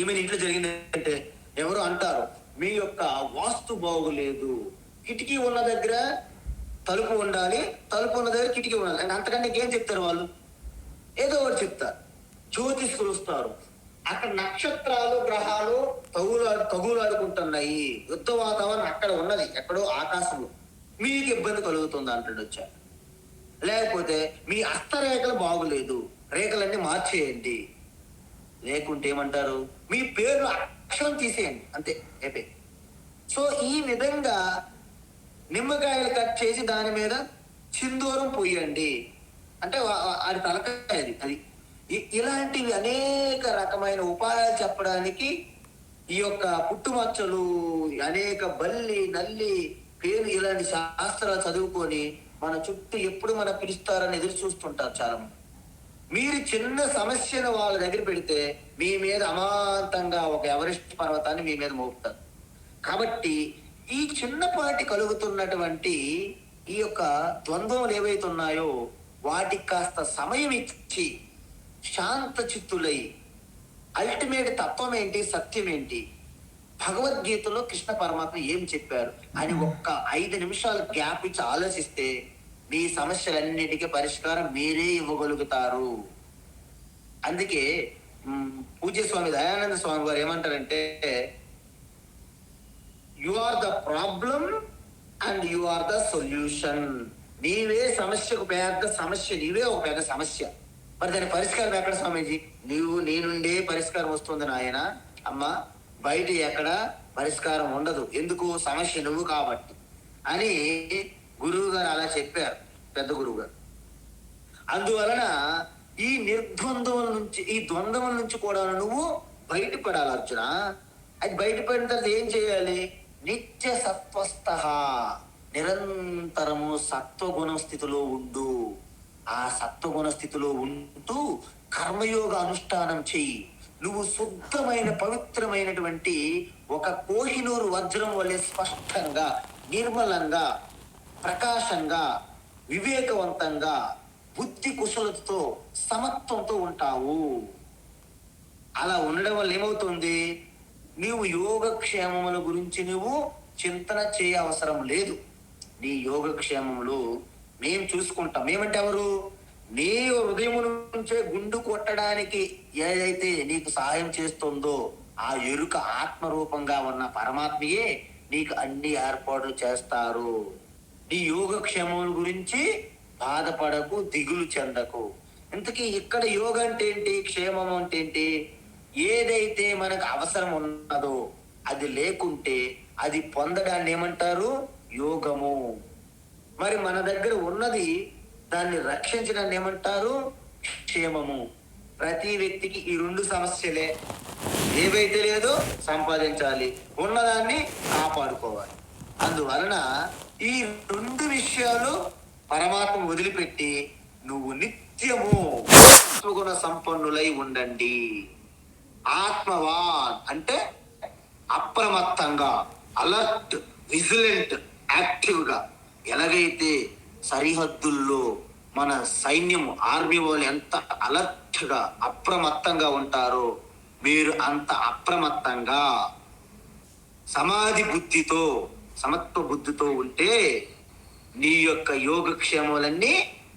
ఈమె ఇంట్లో జరిగిందంటే ఎవరు అంటారు, మీ యొక్క వాస్తు బాగులేదు, కిటికీ ఉన్న దగ్గర తలుపు ఉండాలి, తలుపు ఉన్న దగ్గర కిటికీ ఉండాలి అంటే అంతకంటే ఏం చెప్తారు వాళ్ళు? ఏదో ఒకటి చెప్తారు. జ్యోతిష్కులు వస్తారు, అక్కడ నక్షత్రాలు, గ్రహాలు తగులాడుకుంటున్నాయి, యుద్ధ వాతావరణం అక్కడ ఉన్నది, ఎక్కడో ఆకాశంలో, మీకు ఇబ్బంది కలుగుతుంది అంటాడు వచ్చాడు. లేకపోతే మీ హస్తరేఖలు బాగులేదు, రేఖలన్నీ మార్చేయండి. లేకుంటే ఏమంటారు, మీ పేరు అక్షరం తీసేయండి, అంతే అయిపోయి. సో ఈ విధంగా నిమ్మకాయలు కట్ చేసి దాని మీద సింధూరం పోయండి అంటే అది తలకాయది. అది ఇలాంటివి అనేక రకమైన ఉపాయాలు చెప్పడానికి ఈ యొక్క పుట్టుమచ్చలు, అనేక బల్లి, నల్లి పేరు, ఇలాంటి శాస్త్రాలు చదువుకొని మన చుట్టూ ఎప్పుడు మన పిలుస్తారని ఎదురు చూస్తుంటారు చాలా మంది. మీరు చిన్న సమస్యను వాళ్ళ దగ్గర పెడితే మీ మీద అమాంతంగా ఒక ఎవరెస్ట్ పర్వతాన్ని మీ మీద మోపుతారు. కాబట్టి ఈ చిన్నపాటి కలుగుతున్నటువంటి ఈ యొక్క ద్వంద్వములు ఏవైతే ఉన్నాయో వాటికి కాస్త సమయం ఇచ్చి శాంత చిత్తులై అల్టిమేట్ తత్వం ఏంటి, సత్యం ఏంటి, భగవద్గీతలో కృష్ణ పరమాత్మ ఏం చెప్పారు అని ఒక్క 5 నిమిషాలు గ్యాప్ ఇచ్చి ఆలోచిస్తే మీ సమస్యలన్నిటికీ పరిష్కారం మీరే ఇవ్వగలుగుతారు. అందుకే పూజ్య స్వామి దయానంద స్వామి గారు ఏమంటారంటే, you are the problem and you are the solution. నీవే సమస్యకు పెద్ద సమస్య, నీవే ఒక పెద్ద సమస్య. మరి దాని పరిష్కారం ఎక్కడ స్వామీజీ? నీ నుండే పరిష్కారం వస్తుంది నాయన. అమ్మ, బయట ఎక్కడ పరిష్కారం ఉండదు. ఎందుకు? సమస్య నువ్వు కాబట్టి అని గురువు గారు అలా చెప్పారు, పెద్ద గురువు గారు. అందువలన ఈ నిర్ద్వంద్వముల నుంచి, ఈ ద్వంద్వముల నుంచి కూడా నువ్వు బయటపడాలి అర్జున. అది బయటపడిన తర్వాత ఏం చేయాలి? నిత్య సత్వస్థ, నిరంతరము సత్వగుణ స్థితిలో ఉండు. ఆ సత్వగుణ స్థితిలో ఉంటూ కర్మయోగ అనుష్ఠానం చెయ్యి. నువ్వు శుద్ధమైన పవిత్రమైనటువంటి ఒక కోహినూరు వజ్రం వలె స్పష్టంగా, నిర్మలంగా, ప్రకాశంగా, వివేకవంతంగా, బుద్ధి కుశలతతో, సమత్వంతో ఉంటావు. అలా ఉండడం వల్ల ఏమవుతుంది? నీవు యోగక్షేమముల గురించి నువ్వు చింతన చేయ అవసరం లేదు. నీ యోగక్షేమములు మేము చూసుకుంటాం. మేమంటే ఎవరు? నీ హృదయం నుంచే గుండు కొట్టడానికి ఏదైతే నీకు సహాయం చేస్తుందో ఆ ఎరుక ఆత్మరూపంగా ఉన్న పరమాత్మయే నీకు అన్ని ఏర్పాట్లు చేస్తారు. నీ యోగక్షేమముల గురించి బాధపడకు, దిగులు చెందకు. ఇంతకీ ఇక్కడ యోగ అంటే ఏంటి? క్షేమం అంటే ఏంటి? ఏదైతే మనకు అవసరం ఉన్నదో అది లేకుంటే అది పొందడాన్ని ఏమంటారు? యోగము. మరి మన దగ్గర ఉన్నది దాన్ని రక్షించడాన్ని ఏమంటారు? క్షేమము. ప్రతి వ్యక్తికి ఈ రెండు సమస్యలే. ఏవైతే లేదో సంపాదించాలి, ఉన్నదాన్ని కాపాడుకోవాలి. అందువలన ఈ రెండు విషయాలు పరమాత్మ వదిలిపెట్టి నువ్వు నిత్యము ఆత్మగుణ సంపన్నులై ఉండండి. ఆత్మవాన్ అంటే అప్రమత్తంగా, అలర్ట్, విజిలెంట్, యాక్టివ్గా. ఎలాగైతే సరిహద్దుల్లో మన సైన్యం, ఆర్మీ వాళ్ళు ఎంత అలర్ట్గా, అప్రమత్తంగా ఉంటారో మీరు అంత అప్రమత్తంగా సమాధి బుద్ధితో, సమత్వ బుద్ధితో ఉంటే నీ యొక్క యోగక్షేమాలన్నీ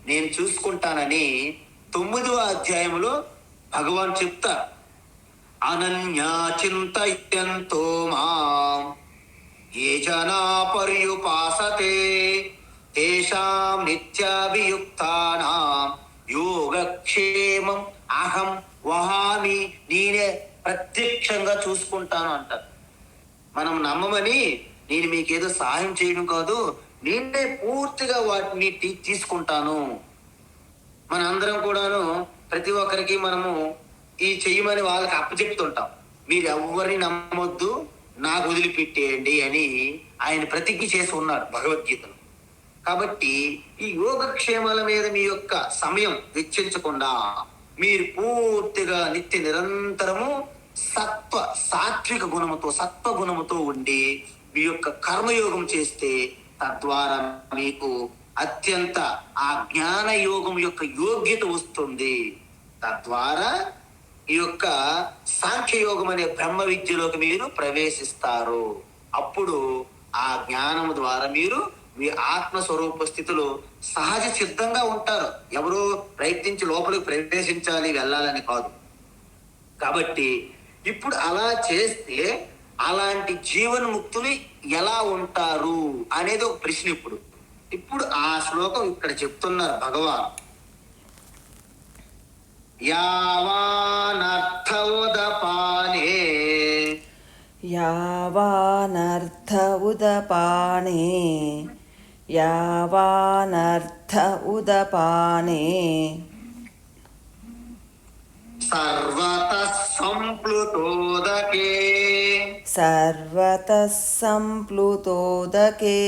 నేను చూసుకుంటానని 9వ అధ్యాయంలో భగవాన్ చెప్తారు. అనన్యా చింతయంతో మాం ఏ జనా పర్యుపాసతే తేషాం నిత్యాభియుక్తానాం యోగక్షేమం అహం వహామి. నేనే ప్రత్యక్షంగా చూసుకుంటాను అంటారు. మనం నమ్మమని నేను మీకేదో సహాయం చేయడం కాదు, నేనే పూర్తిగా వాటిని తీసుకుంటాను. మన అందరం కూడాను ప్రతి ఒక్కరికి మనము ఈ చెయ్యమని వాళ్ళకి అప్పచెప్తుంటాం. మీరు ఎవరిని నమ్మొద్దు, నాకు వదిలిపెట్టేయండి అని ఆయన ప్రతిజ్ఞ చేసి ఉన్నాడు భగవద్గీతలో. కాబట్టి ఈ యోగక్షేమాల మీద మీ యొక్క సమయం వెచ్చించకుండా మీరు పూర్తిగా నిత్య నిరంతరము సాత్విక గుణముతో, సత్వ గుణముతో ఉండి మీ యొక్క కర్మయోగం చేస్తే తద్వారా మీకు అత్యంత ఆ జ్ఞాన యోగం యొక్క యోగ్యత వస్తుంది. తద్వారా ఈ యొక్క సాంఖ్యయోగం అనే బ్రహ్మ విద్యలోకి మీరు ప్రవేశిస్తారు. అప్పుడు ఆ జ్ఞానము ద్వారా మీరు మీ ఆత్మస్వరూప స్థితిలో సహజ సిద్ధంగా ఉంటారు. ఎవరో ప్రయత్నించి లోపలికి ప్రవేశించాలి, వెళ్ళాలని కాదు. కాబట్టి ఇప్పుడు అలా చేస్తే అలాంటి జీవన్ముక్తులు ఎలా ఉంటారు అనేది ఒక ప్రశ్న. ఇప్పుడు ఆ శ్లోకం ఇక్కడ చెప్తున్నారు భగవాన్. యావానర్థ ఉదపానే యావానర్థ ఉదపానే యావానర్థ ఉదపానే సర్వతః సంప్లుతోదకే సర్వతః సంప్లుతోదకే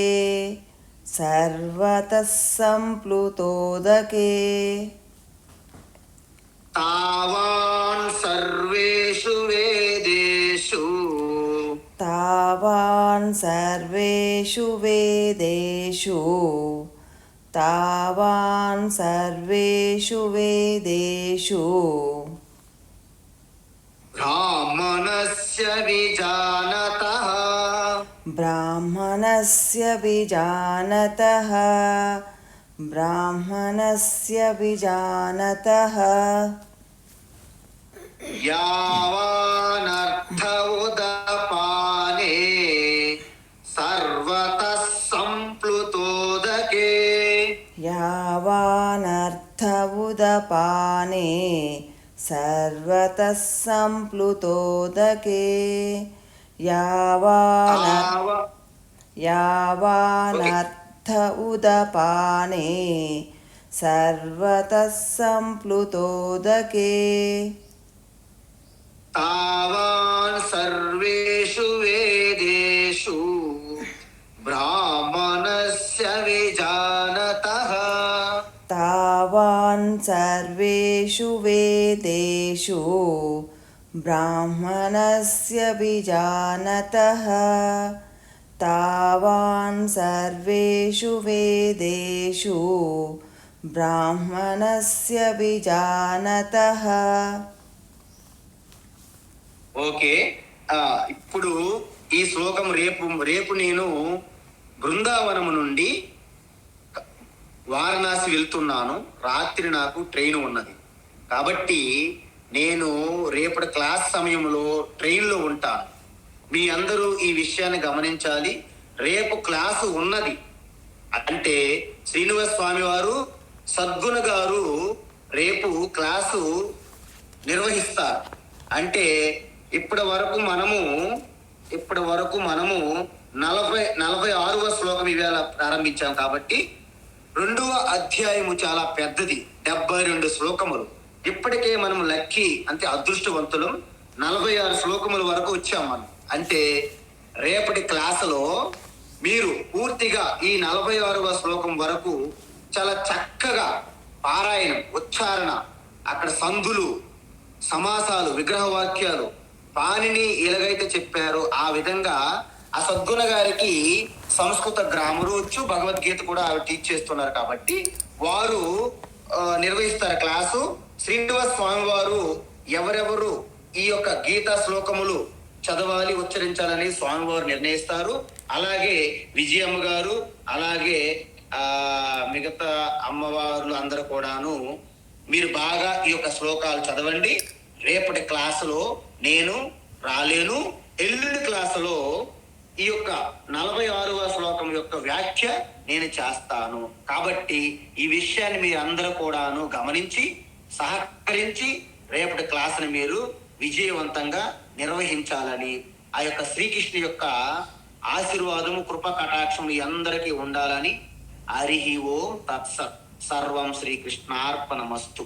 సర్వతః సంప్లుతోదకే తావాన్ సర్వేషు వేదేషు తావాన్ సర్వేషు వేదేషు తావాన్ సర్వేషు వేదేషు బ్రాహ్మణస్య విజానతః బ్రాహ్మణస్య విజానతః బ్రాహ్మణస్య విజానతః యావానర్థ ఉదపానే సర్వతః సంప్లుతోదకే యావానర్థ ఉదపానే సర్వతః సంప్లుతోదకే యావానర్థ ఉదపానే सर्वतः सम्प्लुतोदके तावान् सर्वेषु वेदेषु ब्राह्मणस्य विजानतः तावान् सर्वेषु वेदेषु ब्राह्मणस्य विजानतः तावान् सर्वेषु वेदेषु ब्राह्मणस्य विजानतः. ఓకే, ఇప్పుడు ఈ శ్లోకం రేపు నేను బృందావనము నుండి వారణాసి వెళ్తున్నాను. రాత్రి నాకు ట్రైన్ ఉన్నది కాబట్టి నేను రేపటి క్లాస్ సమయంలో ట్రైన్లో ఉంటాను. మీ అందరూ ఈ విషయాన్ని గమనించాలి. రేపు క్లాసు ఉన్నది అంటే శ్రీనివాస స్వామి వారు, సద్గుణ గారు రేపు క్లాసు నిర్వహిస్తారు. అంటే ఇప్పటి వరకు మనము 46వ శ్లోకం ఇవాళ ప్రారంభించాం కాబట్టి 2వ అధ్యాయము చాలా పెద్దది, 72 శ్లోకములు. ఇప్పటికే మనం లక్కీ అంటే అదృష్టవంతులం, 46 శ్లోకముల వరకు వచ్చాం మనం. అంటే రేపటి క్లాసులో మీరు పూర్తిగా ఈ 46వ శ్లోకం వరకు చాలా చక్కగా పారాయణం, ఉచ్చారణ, అక్కడ సందులు, సమాసాలు, విగ్రహవాక్యాలు పాణిని ఎలాగైతే చెప్పారో ఆ విధంగా ఆ సద్గుణ గారికి సంస్కృత గ్రామరు వచ్చు, భగవద్గీత కూడా టీచ్ చేస్తున్నారు కాబట్టి వారు నిర్వహిస్తారు క్లాసు. శ్రీనివాస స్వామి వారు ఎవరెవరు ఈ యొక్క గీతా శ్లోకములు చదవాలి, ఉచ్చరించాలని స్వామివారు నిర్ణయిస్తారు. అలాగే విజయమ్మ గారు, అలాగే మిగతా అమ్మవార్లు అందరూ కూడాను మీరు బాగా ఈ యొక్క శ్లోకాలు చదవండి. రేపటి క్లాసులో నేను రాలేను. ఎల్లుండి క్లాసులో ఈ యొక్క 46వ శ్లోకం యొక్క వ్యాఖ్య నేను చేస్తాను. కాబట్టి ఈ విషయాన్ని మీరు అందరూ కూడాను గమనించి సహకరించి రేపటి క్లాసుని మీరు విజయవంతంగా నిర్వహించాలని ఆ యొక్క శ్రీకృష్ణ యొక్క ఆశీర్వాదము, కృప కటాక్షం మీ అందరికీ ఉండాలని హరి ఓం తత్సత్. సర్వం శ్రీకృష్ణార్పణమస్తు.